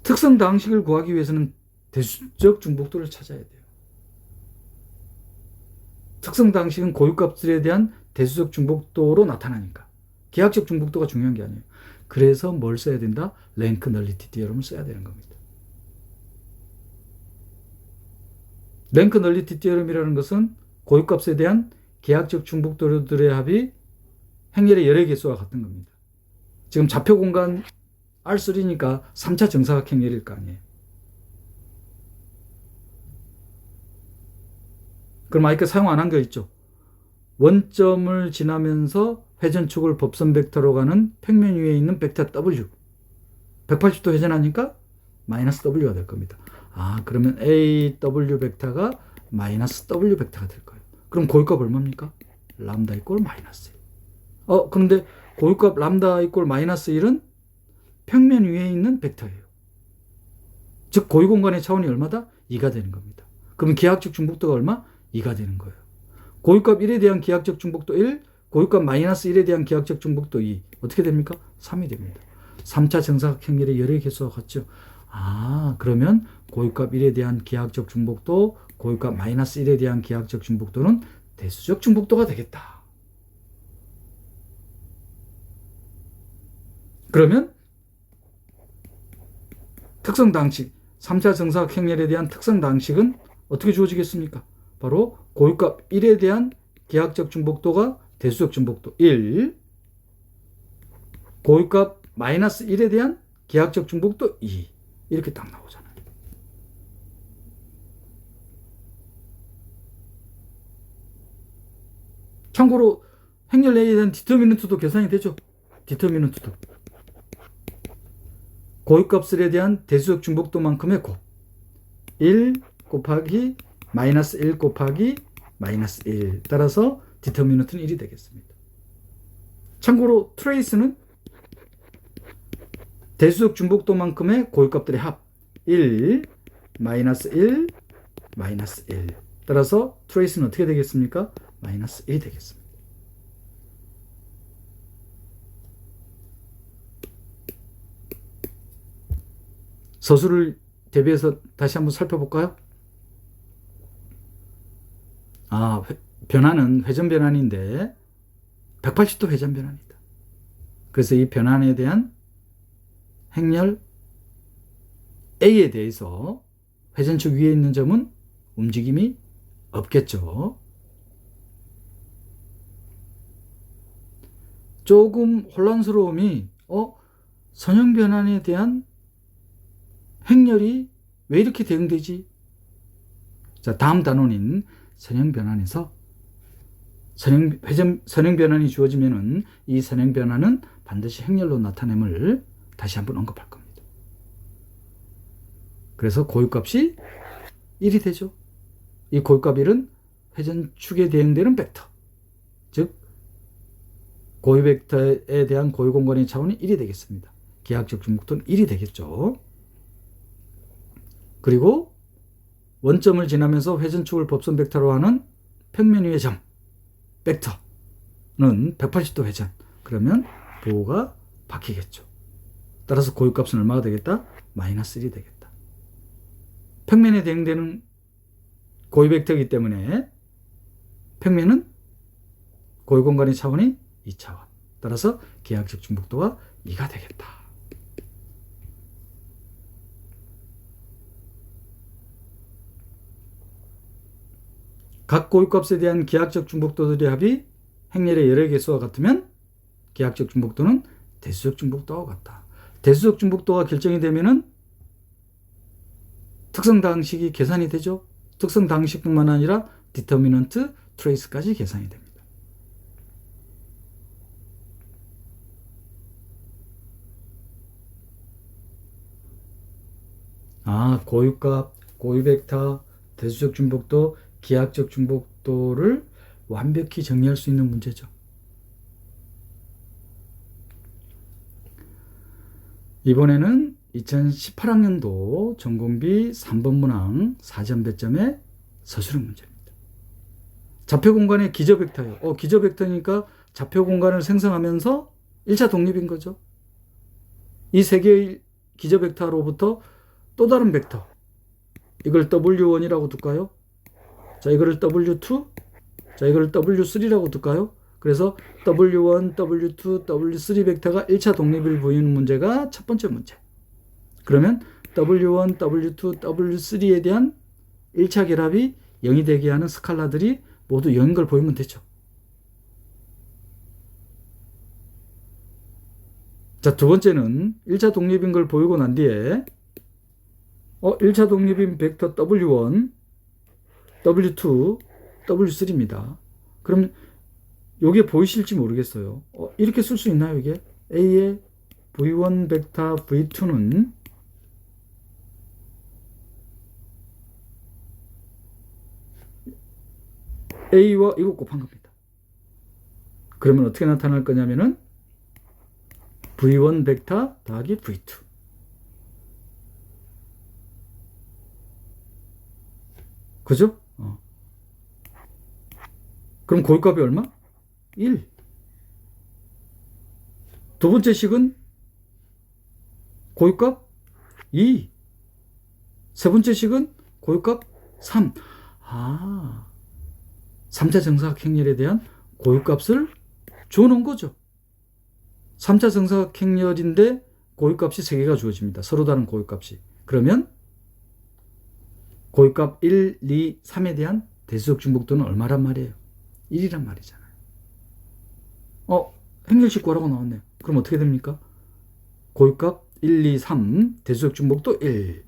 특성 당식을 구하기 위해서는 대수적 중복도를 찾아야 돼요. 특성 당식은 고유값들에 대한 대수적 중복도로 나타나니까. 기하학적 중복도가 중요한 게 아니에요. 그래서 뭘 써야 된다? 랭크 널리티 디어럼을 써야 되는 겁니다. 랭크 널리티 티어럼이라는 것은 고유값에 대한 계약적 중복도들의 합이 행렬의 열의 개수와 같은 겁니다. 지금 좌표 공간 R3니까 3차 정사각 행렬일 거 아니에요. 그럼 아까 사용 안 한 거 있죠? 원점을 지나면서 회전축을 법선 벡터로 가는 평면 위에 있는 벡터 W. 180도 회전하니까 마이너스 W가 될 겁니다. 그러면 AW 벡터가 마이너스 W 벡터가 될 거예요. 그럼 고유값 얼마입니까? 람다 이꼴 마이너스 1. 그런데 고유값 람다 이꼴 마이너스 1은 평면 위에 있는 벡터예요. 즉 고유공간의 차원이 얼마다? 2가 되는 겁니다. 그럼 기하학적 중복도가 얼마? 2가 되는 거예요. 고유값 1에 대한 기하학적 중복도 1, 고유값 마이너스 1에 대한 기하학적 중복도 2. 어떻게 됩니까? 3이 됩니다. 3차 정사각 행렬의 열의 개수와 같죠. 그러면 고유값 1에 대한 기하학적 중복도, 고유값 마이너스 1에 대한 기하학적 중복도는 대수적 중복도가 되겠다. 그러면 특성 당식, 3차 정사각 행렬에 대한 특성 당식은 어떻게 주어지겠습니까? 바로 고유값 1에 대한 기하학적 중복도가 대수적 중복도 1, 고유값 마이너스 1에 대한 기하학적 중복도 2. 이렇게 딱 나오잖아요. 참고로 행렬 A에 대한 디터미넌트도 계산이 되죠. 디터미넌트도. 고유값들에 대한 대수적 중복도만큼의 곱. 1 곱하기 마이너스 1 곱하기 마이너스 1. 따라서 디터미넌트는 1이 되겠습니다. 참고로 트레이스는 대수적 중복도만큼의 고유값들의 합. 1, 마이너스 1, 마이너스 1. 따라서 트레이스는 어떻게 되겠습니까? 마이너스 1이 되겠습니다. 서술을 대비해서 다시 한번 살펴볼까요? 변환은 회전 변환인데 180도 회전 변환이다. 그래서 이 변환에 대한 행렬 A에 대해서 회전축 위에 있는 점은 움직임이 없겠죠. 조금 혼란스러움이 선형 변환에 대한 행렬이 왜 이렇게 대응되지? 자, 다음 단원인 선형 변환에서 선형 변환이 주어지면은 이 선형 변환은 반드시 행렬로 나타냄을 다시 한번 언급할 겁니다. 그래서 고유값이 1이 되죠. 이 고유값 1은 회전축에 대응되는 벡터, 즉 고유 벡터에 대한 고유 공간의 차원이 1이 되겠습니다. 기하학적 중복도는 1이 되겠죠. 그리고 원점을 지나면서 회전축을 법선 벡터로 하는 평면 위의 점 벡터는 180도 회전. 그러면 부호가 바뀌겠죠. 따라서 고유값은 얼마가 되겠다? 마이너스 1이 되겠다. 평면에 대응되는 고유 벡터이기 때문에 평면은 고유 공간의 차원이 2차원. 따라서 기하학적 중복도가 2가 되겠다. 각 고유값에 대한 기하학적 중복도들의 합이 행렬의 열의 개수와 같으면 기하학적 중복도는 대수적 중복도와 같다. 대수적 중복도가 결정이 되면은 특성 당식이 계산이 되죠. 특성 당식뿐만 아니라 디터미넌트, 트레이스까지 계산이 됩니다. 고유값, 고유 벡터, 대수적 중복도, 기하학적 중복도를 완벽히 정리할 수 있는 문제죠. 이번에는 2018학년도 전공비 3번 문항 4점 배점의 서술형 문제입니다. 좌표 공간의 기저 벡터예요. 기저 벡터니까 좌표 공간을 생성하면서 1차 독립인 거죠. 이 세 개의 기저 벡터로부터 또 다른 벡터, 이걸 W1이라고 둘까요? 자, 이거를 W2, 자, 이거를 W3라고 둘까요? 그래서 W1, W2, W3 벡터가 1차 독립을 보이는 문제가 첫 번째 문제. 그러면 W1, W2, W3에 대한 1차 결합이 0이 되게 하는 스칼라들이 모두 0인 걸 보이면 되죠. 자, 두 번째는 1차 독립인 걸 보이고 난 뒤에 1차 독립인 벡터 W1, W2, W3입니다. 그럼 이게 보이실지 모르겠어요. 이렇게 쓸 수 있나요, 이게? A의 V1 벡터 V2는 A와 이거 곱한 겁니다. 그러면 어떻게 나타날 거냐면은 V1 벡터 더하기 V2. 그죠? 그럼 고유값이 얼마? 1. 두 번째 식은 고유값 2. 세 번째 식은 고유값 3. 3차 정사각 행렬에 대한 고유값을 줘놓은 거죠. 3차 정사각 행렬인데 고유값이 3개가 주어집니다. 서로 다른 고유값이. 그러면 고유값 1, 2, 3에 대한 대수역 중복도는 얼마란 말이에요? 1이란 말이잖아요. 행렬식 구하라고 나왔네요. 그럼 어떻게 됩니까? 고유값 1, 2, 3 대수역 중복도 1.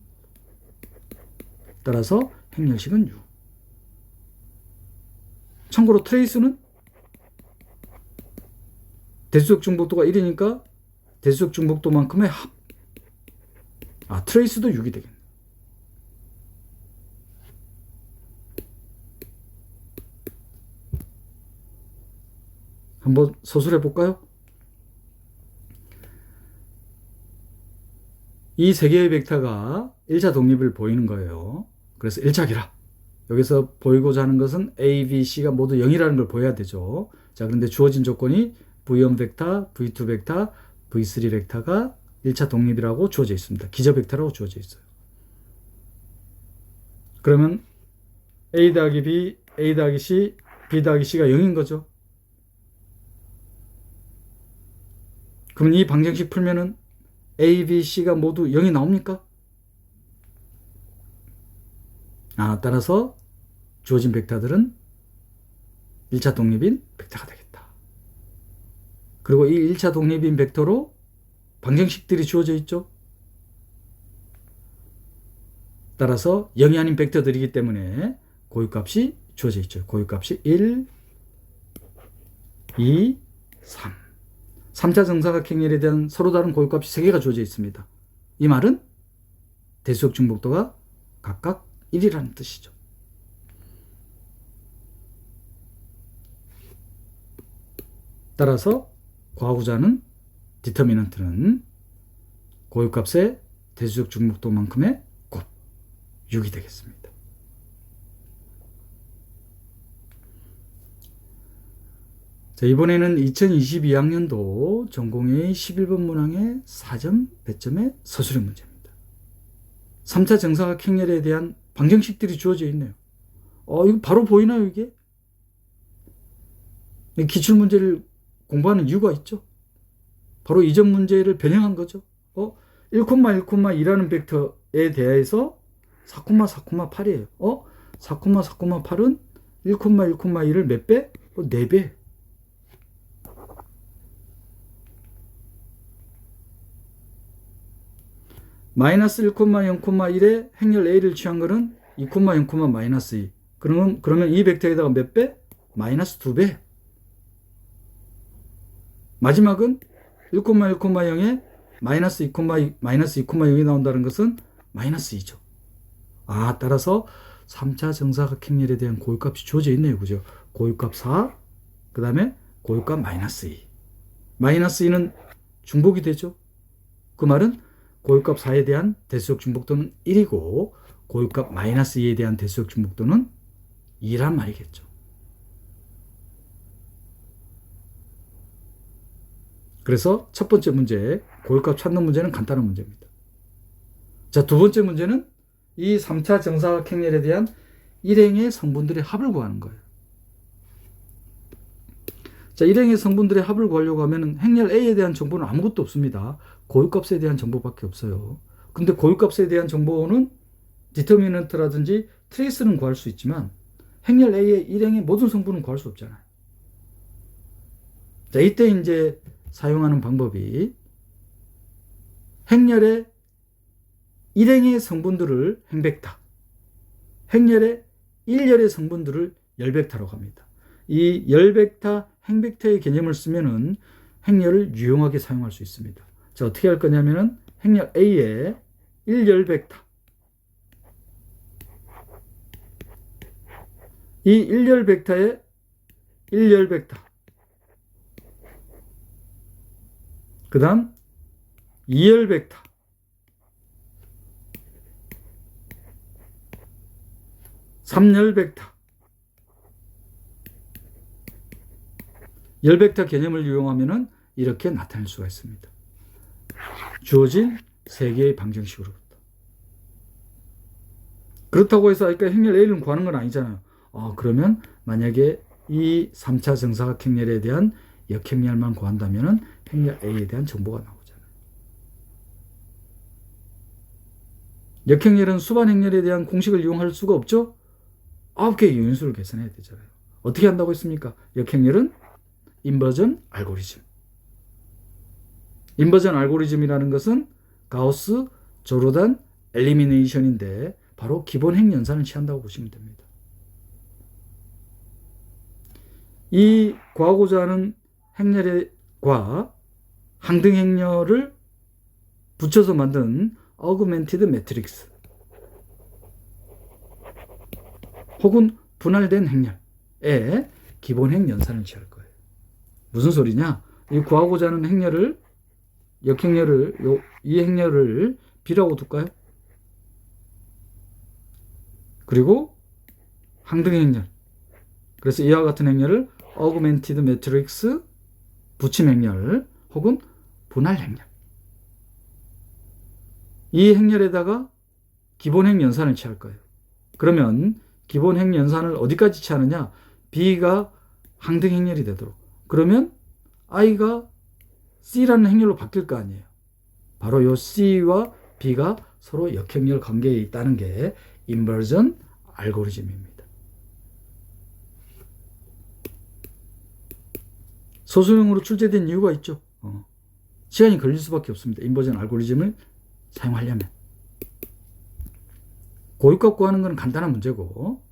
따라서 행렬식은 6. 참고로 트레이스는 대수역 중복도가 1이니까 대수역 중복도만큼의 합. 트레이스도 6이 되겠네. 한번 서술해 볼까요? 이 세 개의 벡터가 1차 독립을 보이는 거예요. 그래서 1차 결합. 여기서 보이고자 하는 것은 A, B, C가 모두 0이라는 걸 보여야 되죠. 자, 그런데 주어진 조건이 V1 벡터, V2 벡터, V3 벡터가 1차 독립이라고 주어져 있습니다. 기저 벡터라고 주어져 있어요. 그러면 A 더하기 B, A 더하기 C, B 더하기 C가 0인 거죠. 그럼 이 방정식 풀면은 A, B, C가 모두 0이 나옵니까? 따라서 주어진 벡터들은 1차 독립인 벡터가 되겠다. 그리고 이 1차 독립인 벡터로 방정식들이 주어져 있죠. 따라서 0이 아닌 벡터들이기 때문에 고유값이 주어져 있죠. 고유값이 1, 2, 3. 3차 정사각 행렬에 대한 서로 다른 고유값이 3개가 주어져 있습니다. 이 말은 대수역 중복도가 각각 1이라는 뜻이죠. 따라서 구하고자 하는 디터미넌트는 고유값의 대수역 중복도만큼의 곱 6이 되겠습니다. 자, 이번에는 2022학년도 전공의 11번 문항의 4점 배점의 서술형 문제입니다. 3차 정사각 행렬에 대한 방정식들이 주어져 있네요. 이거 바로 보이나요, 이게? 기출문제를 공부하는 이유가 있죠. 바로 이전 문제를 변형한 거죠. 1,1,2라는 벡터에 대해서 4,4,8이에요. 4,4,8은 1,1,2를 몇 배? 4배. 마이너스 1,0,1에 행렬 A를 취한 거는 2,0, 마이너스 2. 그러면 이 벡터에다가 몇 배? 마이너스 2배. 마지막은 1,1,0에 마이너스 2, 마이너스 2,0이 나온다는 것은 마이너스 2죠. 따라서 3차 정사각 행렬에 대한 고유값이 주어져 있네요. 그죠? 고유값 4, 그 다음에 고유값 마이너스 2. 마이너스 2는 중복이 되죠. 그 말은 고유값 4에 대한 대수역 중복도는 1이고 고유값 마이너스 2에 대한 대수역 중복도는 2란 말이겠죠. 그래서 첫 번째 문제, 고유값 찾는 문제는 간단한 문제입니다. 자, 두 번째 문제는 이 3차 정사각 행렬에 대한 일행의 성분들의 합을 구하는 거예요. 자, 일행의 성분들의 합을 구하려고 하면 행렬 A에 대한 정보는 아무것도 없습니다. 고유값에 대한 정보밖에 없어요. 근데 고유값에 대한 정보는 디터미넌트라든지 트레이스는 구할 수 있지만 행렬 A의 일행의 모든 성분은 구할 수 없잖아요. 자, 이때 이제 사용하는 방법이 행렬의 일행의 성분들을 행벡터, 행렬의 일렬의 성분들을 열벡터라고 합니다. 이 열벡터, 행벡터의 개념을 쓰면은 행렬을 유용하게 사용할 수 있습니다. 자, 어떻게 할 거냐면은 행렬 A의 일열벡터, 이 일열벡터의 일열벡터, 그 다음 2열벡터, 3열벡터, 열벡터 개념을 이용하면 이렇게 나타낼 수가 있습니다. 주어진 세 개의 방정식으로부터. 그렇다고 해서 아까 행렬 A를 구하는 건 아니잖아요. 그러면 만약에 이 3차 정사각 행렬에 대한 역행렬만 구한다면 행렬 A에 대한 정보가 나오잖아요. 역행렬은 수반 행렬에 대한 공식을 이용할 수가 없죠? 9개의 요인수를 계산해야 되잖아요. 어떻게 한다고 했습니까? 역행렬은 인버전 알고리즘. 인버전 알고리즘이라는 것은 가우스, 조르단, 엘리미네이션인데 바로 기본 행 연산을 취한다고 보시면 됩니다. 이 구하고자 하는 행렬과 항등 행렬을 붙여서 만든 어그멘티드 매트릭스 혹은 분할된 행렬의 기본 행 연산을 취할 거예요. 무슨 소리냐? 이 구하고자 하는 행렬을, 역행렬을, 이 행렬을 B라고 둘까요? 그리고 항등 행렬. 그래서 이와 같은 행렬을 어그멘티드 매트릭스, 붙임 행렬 혹은 분할 행렬. 이 행렬에다가 기본 행 연산을 취할 거예요. 그러면 기본 행 연산을 어디까지 취하느냐? B가 항등 행렬이 되도록. 그러면 I가 C라는 행렬로 바뀔 거 아니에요. 바로 요 C와 B가 서로 역행렬 관계에 있다는 게 인버전 알고리즘입니다. 소수형으로 출제된 이유가 있죠. 시간이 걸릴 수밖에 없습니다. 인버전 알고리즘을 사용하려면. 고유값 구하는 건 간단한 문제고,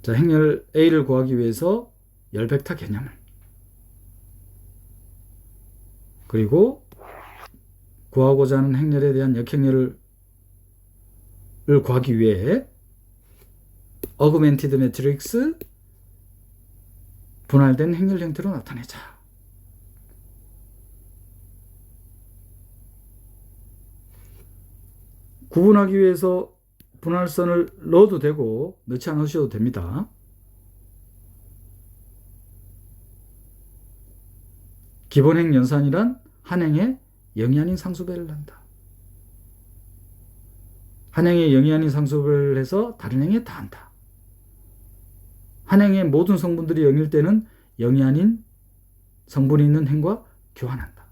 자, 행렬 A를 구하기 위해서 열벡터 개념을, 그리고 구하고자 하는 행렬에 대한 역행렬을 구하기 위해 어그멘티드 매트릭스, 분할된 행렬 형태로 나타내자. 구분하기 위해서 분할선을 넣어도 되고 넣지 않으셔도 됩니다. 기본행 연산이란 한 행에 영이 아닌 상수배를 한다. 한 행에 영이 아닌 상수배를 해서 다른 행에 다한다. 한 행의 모든 성분들이 0일 때는 0이 아닌 성분이 있는 행과 교환한다.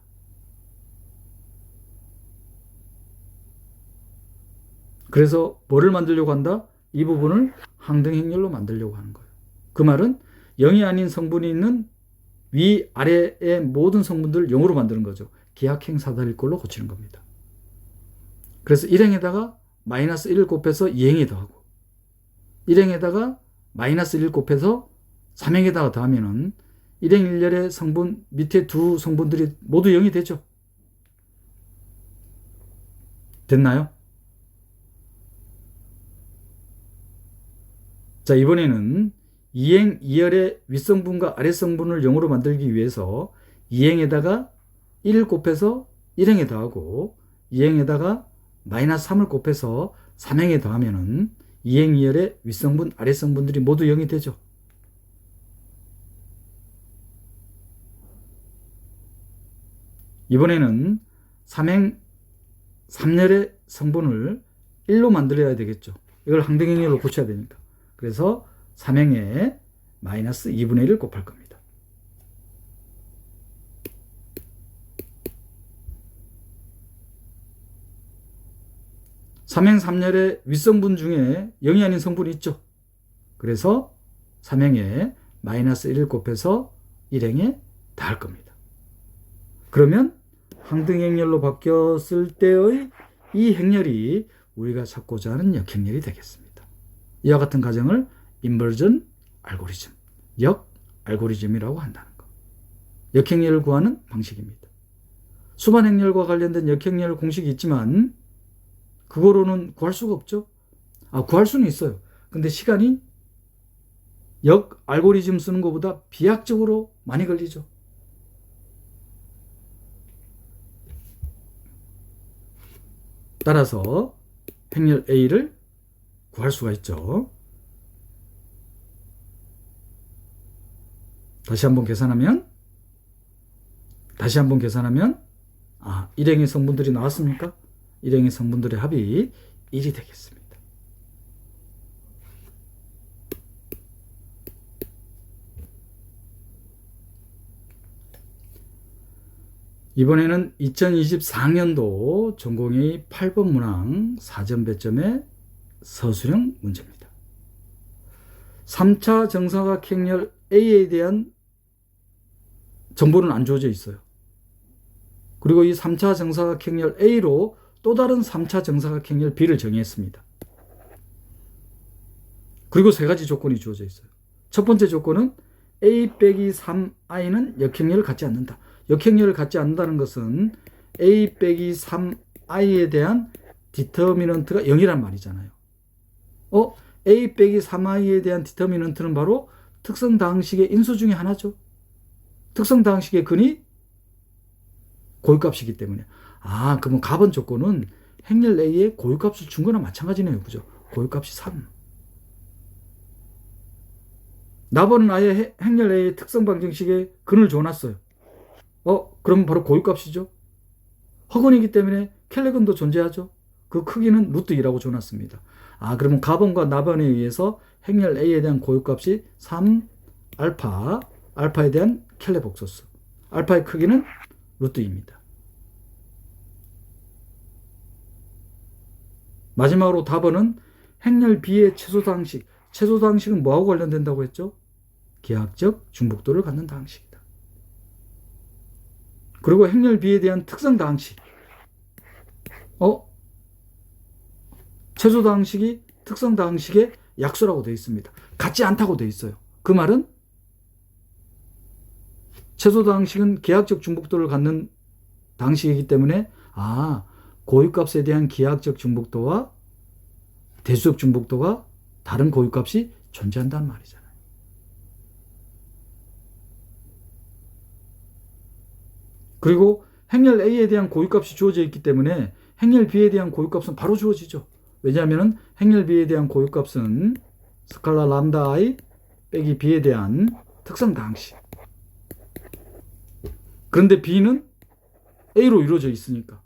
그래서 뭐를 만들려고 한다? 이 부분을 항등 행렬로 만들려고 하는 거예요. 그 말은 0이 아닌 성분이 있는 위, 아래의 모든 성분들을 0으로 만드는 거죠. 기하행 사다리꼴로 고치는 겁니다. 그래서 1행에다가 마이너스 1을 곱해서 2행에 더하고 1행에다가 마이너스 1을 곱해서 3행에다가 더하면은 1행 1열의 성분 밑에 두 성분들이 모두 0이 되죠. 됐나요? 자, 이번에는 2행 2열의 윗성분과 아랫성분을 0으로 만들기 위해서 2행에다가 1을 곱해서 1행에 더하고 2행에다가 마이너스 3을 곱해서 3행에 더하면은 2행 2열의 윗성분, 아랫성분들이 모두 0이 되죠. 이번에는 3행 3열의 성분을 1로 만들어야 되겠죠. 이걸 항등행렬로 고쳐야 되니까. 그래서 3행에 마이너스 2분의 1을 곱할 겁니다. 삼행삼렬의 윗성분 중에 0이 아닌 성분이 있죠. 그래서 삼행에 마이너스 1을 곱해서 일행에 더할 겁니다. 그러면 항등행렬로 바뀌었을 때의 이 행렬이 우리가 찾고자 하는 역행렬이 되겠습니다. 이와 같은 과정을 인버전 알고리즘, 역 알고리즘이라고 한다는 것. 역행렬을 구하는 방식입니다. 수반행렬과 관련된 역행렬 공식이 있지만 그거로는 구할 수가 없죠. 구할 수는 있어요. 근데 시간이 역 알고리즘 쓰는 것보다 비약적으로 많이 걸리죠. 따라서 행렬 A를 구할 수가 있죠. 다시 한번 계산하면 일행의 성분들이 나왔습니까? 일행의 성분들의 합이 1이 되겠습니다. 이번에는 2024년도 전공의 8번 문항 4점 배점의 서술형 문제입니다. 3차 정사각행렬 A에 대한 정보는 안 주어져 있어요. 그리고 이 3차 정사각행렬 A로 또 다른 3차 정사각행렬 B를 정의했습니다. 그리고 세 가지 조건이 주어져 있어요. 첫 번째 조건은 A 빼기 3i는 역행렬을 갖지 않는다. 역행렬을 갖지 않는다는 것은 A 빼기 3i에 대한 디터미넌트가 0이란 말이잖아요. A 빼기 3i에 대한 디터미넌트는 바로 특성다항식의 인수 중에 하나죠. 특성다항식의 근이 고유값이기 때문에. 그러면 가번 조건은 행렬 A에 고유값을 준 거나 마찬가지네요. 그죠? 고유값이 3. 나번은 아예 행렬 A의 특성방정식에 근을 줘놨어요. 그럼 바로 고유값이죠. 허근이기 때문에 켈레근도 존재하죠. 그 크기는 루트 2라고 줘놨습니다. 그러면 가번과 나번에 의해서 행렬 A에 대한 고유값이 3 알파, 알파에 대한 켈레 복소수. 알파의 크기는 루트 2입니다. 마지막으로 답은 행렬 B의 최소다항식. 최소다항식은 뭐하고 관련된다고 했죠? 기하학적 중복도를 갖는 다항식이다. 그리고 행렬 B에 대한 특성다항식. 최소다항식이 특성다항식의 약수라고 되어 있습니다. 같지 않다고 되어 있어요. 그 말은 최소다항식은 기하학적 중복도를 갖는 다항식이기 때문에 고유값에 대한 기하학적 중복도와 대수적 중복도가 다른 고유값이 존재한다는 말이잖아요. 그리고 행렬 A에 대한 고유값이 주어져 있기 때문에 행렬 B에 대한 고유값은 바로 주어지죠. 왜냐하면 행렬 B에 대한 고유값은 스칼라 람다 I 빼기 B에 대한 특성다항식. 그런데 B는 A로 이루어져 있으니까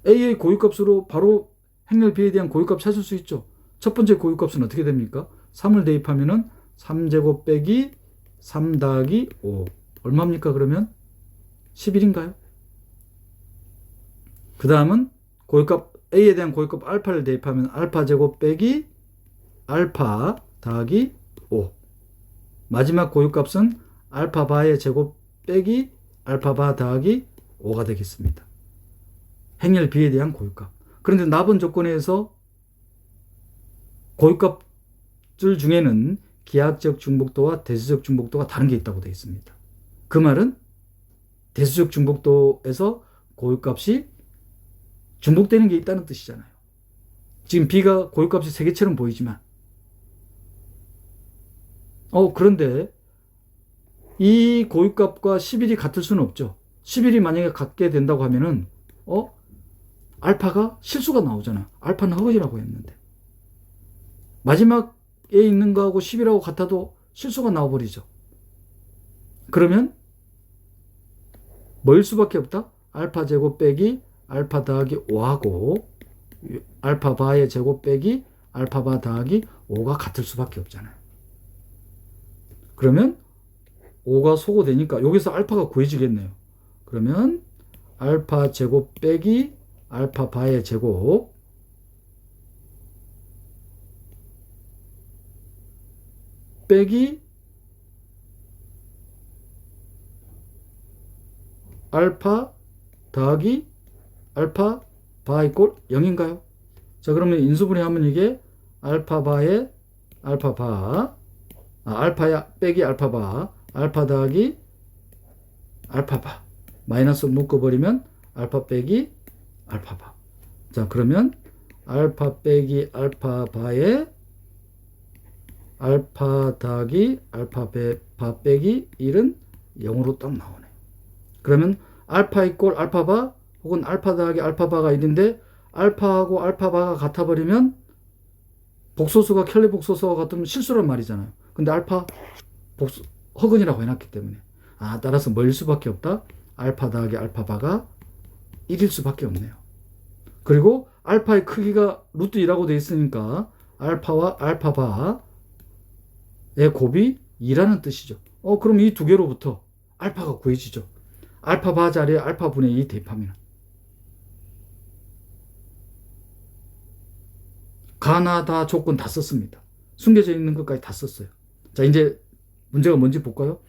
A의 고유값으로 바로 행렬 B에 대한 고유값 찾을 수 있죠. 첫 번째 고유값은 어떻게 됩니까? 3을 대입하면은 3제곱 빼기 3 더하기 5. 얼마입니까? 그러면 11인가요? 그 다음은 고유값 A에 대한 고유값 알파를 대입하면 알파 제곱 빼기 알파 더하기 5. 마지막 고유값은 알파 바의 제곱 빼기 알파 바 더하기 5가 되겠습니다. 행렬 B에 대한 고유값. 그런데 나번 조건에서 고유값들 중에는 기하학적 중복도와 대수적 중복도가 다른 게 있다고 되어 있습니다. 그 말은 대수적 중복도에서 고유값이 중복되는 게 있다는 뜻이잖아요. 지금 B가 고유값이 3개처럼 보이지만 그런데 이 고유값과 11이 같을 수는 없죠. 11이 만약에 같게 된다고 하면은 알파가 실수가 나오잖아요. 알파는 허근이라고 했는데 마지막에 있는 거하고 10이라고 같아도 실수가 나와버리죠. 그러면 뭐일 수밖에 없다? 알파 제곱 빼기 알파 더하기 5하고 알파 바의 제곱 빼기 알파 바 더하기 5가 같을 수밖에 없잖아요. 그러면 5가 소거되니까 여기서 알파가 구해지겠네요. 그러면 알파 제곱 빼기 알파 바의 제곱 빼기 알파 더하기 알파 바 이꼴 0인가요? 자, 그러면 인수분해하면 이게 알파 바에 알파 바, 알파야 빼기 알파 바, 알파 더하기 알파 바, 마이너스 묶어버리면 알파 빼기 알파 바. 자, 그러면 알파 빼기 알파 바에 알파 더하기 알파 바 빼기 1은 0으로 딱 나오네. 그러면 알파 이꼴 알파 바 혹은 알파 더하기 알파 바가 1인데 알파하고 알파 바가 같아버리면 복소수가 켈리 복소수와 같으면 실수란 말이잖아요. 근데 알파 복수 허근이라고 해놨기 때문에 따라서 뭐일 수밖에 없다? 알파 더하기 알파 바가 1일 수밖에 없네요. 그리고 알파의 크기가 루트 2라고 되어 있으니까 알파와 알파 바의 곱이 2라는 뜻이죠. 그럼 이 두 개로부터 알파가 구해지죠. 알파 바 자리에 알파 분의 2 대입하면 가나다 조건 다 썼습니다. 숨겨져 있는 것까지 다 썼어요. 자, 이제 문제가 뭔지 볼까요?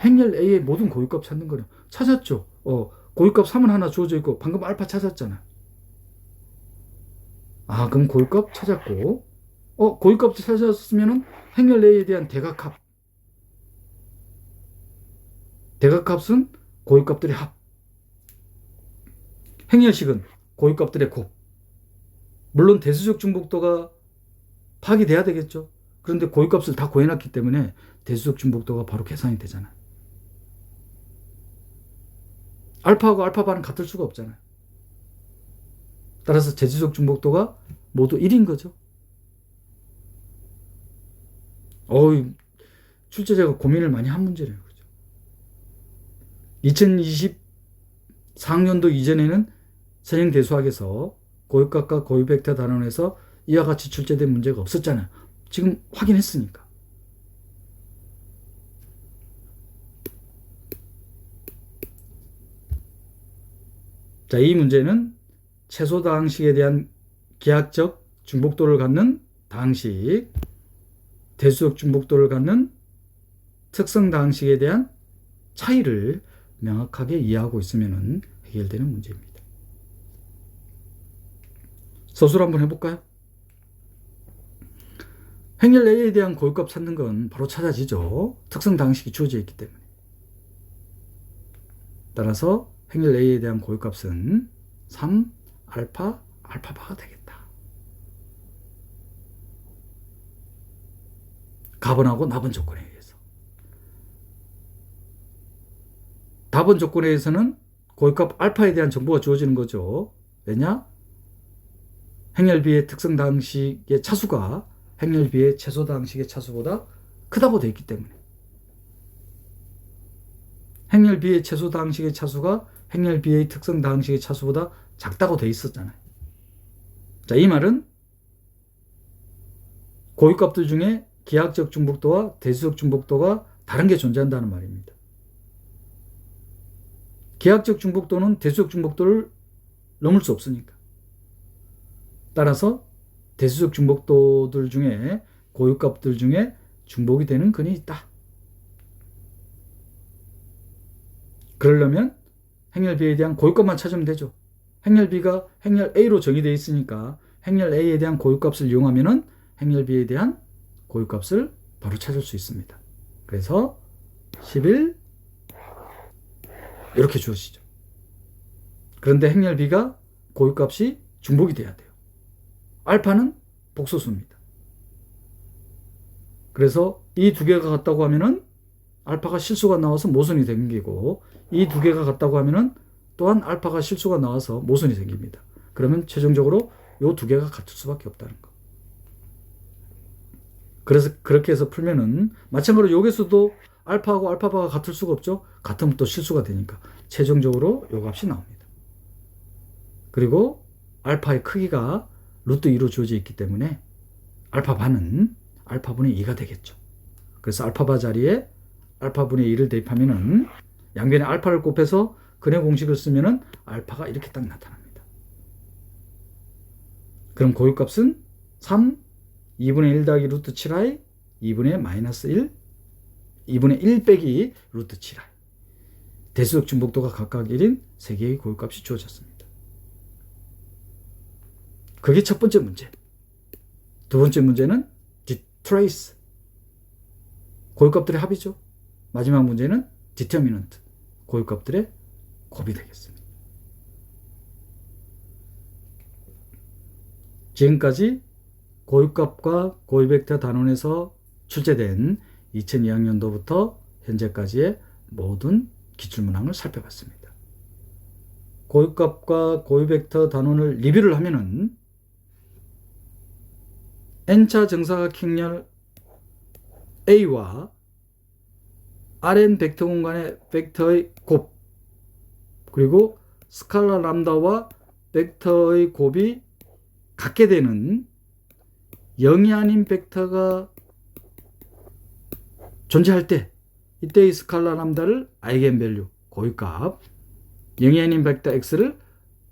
행렬 A의 모든 고유값 찾는 거요. 찾았죠. 고유값 3은 하나 주어져 있고 방금 알파 찾았잖아요. 그럼 고유값 찾았고 고유값 찾았으면은 행렬 A에 대한 대각값은 고유값들의 합. 행렬식은 고유값들의 곱. 물론 대수적 중복도가 파악이 돼야 되겠죠. 그런데 고유값을 다 구해놨기 때문에 대수적 중복도가 바로 계산이 되잖아요. 알파하고 알파바는 같을 수가 없잖아요. 따라서 대수적 중복도가 모두 1인 거죠. 출제자가 고민을 많이 한 문제래요. 2024학년도 이전에는 선행대수학에서 고유값과 고유벡터 단원에서 이와 같이 출제된 문제가 없었잖아요. 지금 확인했으니까. 자, 이 문제는 최소 다항식에 대한 기하적 중복도를 갖는 다항식, 대수적 중복도를 갖는 특성 다항식에 대한 차이를 명확하게 이해하고 있으면 해결되는 문제입니다. 서술 한번 해볼까요? 행렬 A에 대한 고유값 찾는 건 바로 찾아지죠. 특성 다항식이 주어져 있기 때문에. 따라서 행렬 A에 대한 고유값은 3 알파 알파바가 되겠다. 가번하고 나번 조건에 의해서. 다번 조건에 의해서는 고유값 알파에 대한 정보가 주어지는 거죠. 왜냐? 행렬 B의 특성 다항식의 차수가 행렬 B의 최소 다항식의 차수보다 크다고 되어 있기 때문에. 행렬 B의 최소 다항식의 차수가 행렬 B의 특성 다항식의 차수보다 작다고 되어 있었잖아요. 자, 이 말은 고유값들 중에 기하학적 중복도와 대수적 중복도가 다른 게 존재한다는 말입니다. 기하학적 중복도는 대수적 중복도를 넘을 수 없으니까. 따라서 대수적 중복도들 중에 고유값들 중에 중복이 되는 근이 있다. 그러려면 행렬 B에 대한 고유값만 찾으면 되죠. 행렬 B가 행렬 A로 정의되어 있으니까 행렬 A에 대한 고유값을 이용하면은 행렬 B에 대한 고유값을 바로 찾을 수 있습니다. 그래서 11 이렇게 주어지죠. 그런데 행렬 B가 고유값이 중복이 돼야 돼요. 알파는 복소수입니다. 그래서 이 두 개가 같다고 하면은 알파가 실수가 나와서 모순이 생기고 이 두 개가 같다고 하면은 또한 알파가 실수가 나와서 모순이 생깁니다. 그러면 최종적으로 이 두 개가 같을 수밖에 없다는 거. 그래서 그렇게 해서 풀면은 마찬가지로 여기서도 알파하고 알파바가 같을 수가 없죠. 같으면 또 실수가 되니까 최종적으로 이 값이 나옵니다. 그리고 알파의 크기가 루트 2로 주어져 있기 때문에 알파바는 알파분의 2가 되겠죠. 그래서 알파바 자리에 알파분의 2를 대입하면은 양변에 알파를 곱해서 근의 공식을 쓰면은 알파가 이렇게 딱 나타납니다. 그럼 고유값은 3 2분의 1 더하기 루트 7i 2분의 마이너스 1, 2분의 1 빼기 루트 7i. 대수적 중복도가 각각 1인 3개의 고유값이 주어졌습니다. 그게 첫 번째 문제. 두 번째 문제는 trace. 고유값들의 합이죠. 마지막 문제는 determinant. 고유값들의 곱이 되겠습니다. 지금까지 고유값과 고유벡터 단원에서 출제된 2002학년도부터 현재까지의 모든 기출문항을 살펴봤습니다. 고유값과 고유벡터 단원을 리뷰를 하면은 n차 정사각형렬 A와 Rn 벡터 공간의 벡터의 곱, 그리고 스칼라 람다와 벡터의 곱이 같게 되는 0이 아닌 벡터가 존재할 때, 이때의 스칼라 람다를 아이겐밸류, 고유값, 0이 아닌 벡터 X를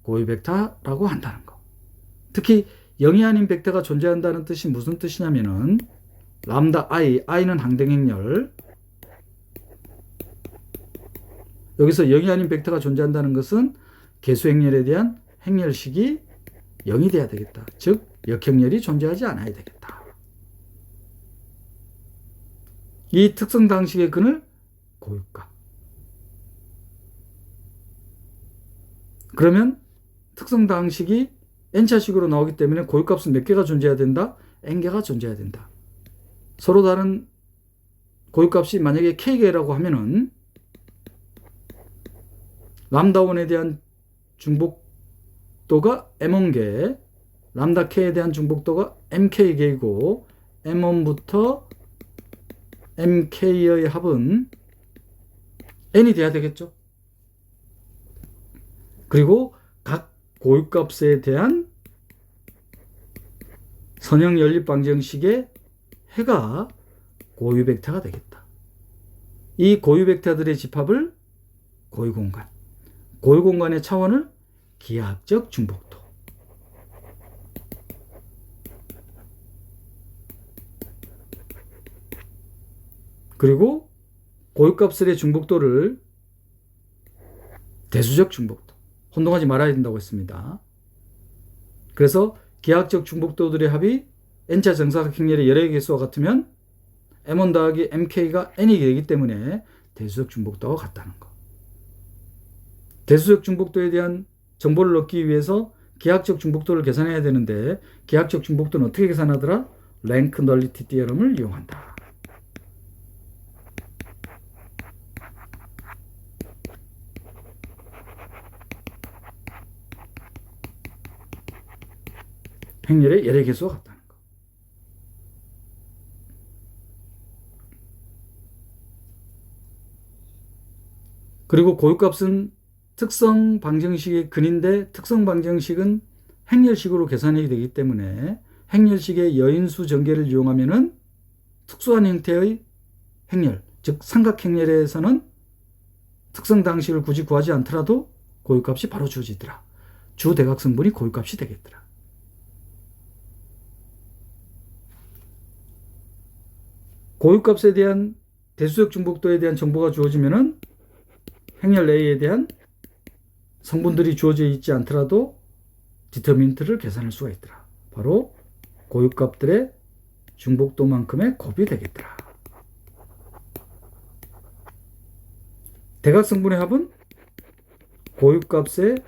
고유벡터라고 한다는 거. 특히 0이 아닌 벡터가 존재한다는 뜻이 무슨 뜻이냐면은 람다 i는 항등행렬, 여기서 0이 아닌 벡터가 존재한다는 것은 개수행렬에 대한 행렬식이 0이 돼야 되겠다. 즉 역행렬이 존재하지 않아야 되겠다. 이 특성 당식의 근을 고유값. 그러면 특성 당식이 n차식으로 나오기 때문에 고유값은 몇 개가 존재해야 된다? n개가 존재해야 된다. 서로 다른 고유값이 만약에 k개라고 하면은 람다1에 대한 중복도가 m1개, 람다 k에 대한 중복도가 mk개이고 m1부터 mk의 합은 n이 돼야 되겠죠. 그리고 각 고유값에 대한 선형 연립 방정식의 해가 고유벡터가 되겠다. 이 고유벡터들의 집합을 고유공간, 고유공간의 차원을 기하학적 중복도, 그리고 고유값들의 중복도를 대수적 중복도, 혼동하지 말아야 된다고 했습니다. 그래서 기하학적 중복도들의 합이 n차 정사각형렬의 열의 개수와 같으면 m1 더하기 mk가 n이 되기 때문에 대수적 중복도와 같다는 거. 대수적 중복도에 대한 정보를 얻기 위해서 기하학적 중복도를 계산해야 되는데, 기하학적 중복도는 어떻게 계산하더라? 랭크 널리티 티어럼을 이용한다. 행렬의 열의 개수와 같다는 거. 그리고 고유값은 특성 방정식의 근인데, 특성 방정식은 행렬식으로 계산이 되기 때문에 행렬식의 여인수 전개를 이용하면은 특수한 형태의 행렬, 즉 삼각행렬에서는 특성 당식을 굳이 구하지 않더라도 고유값이 바로 주어지더라. 주대각성분이 고유값이 되겠더라. 고유값에 대한 대수적 중복도에 대한 정보가 주어지면은 행렬 A에 대한 성분들이 주어져 있지 않더라도 디터미넌트를 계산할 수가 있더라. 바로 고유값들의 중복도만큼의 곱이 되겠더라. 대각성분의 합은 고유값의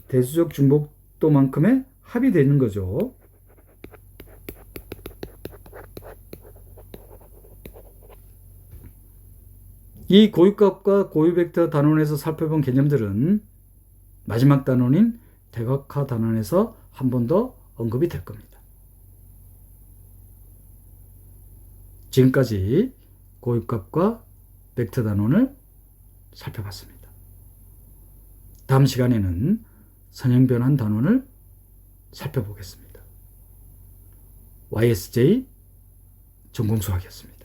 대수적 중복도만큼의 합이 되는 거죠. 이 고유값과 고유벡터 단원에서 살펴본 개념들은 마지막 단원인 대각화 단원에서 한 번 더 언급이 될 겁니다. 지금까지 고유값과 벡터 단원을 살펴봤습니다. 다음 시간에는 선형변환 단원을 살펴보겠습니다. YSJ 전공수학이었습니다.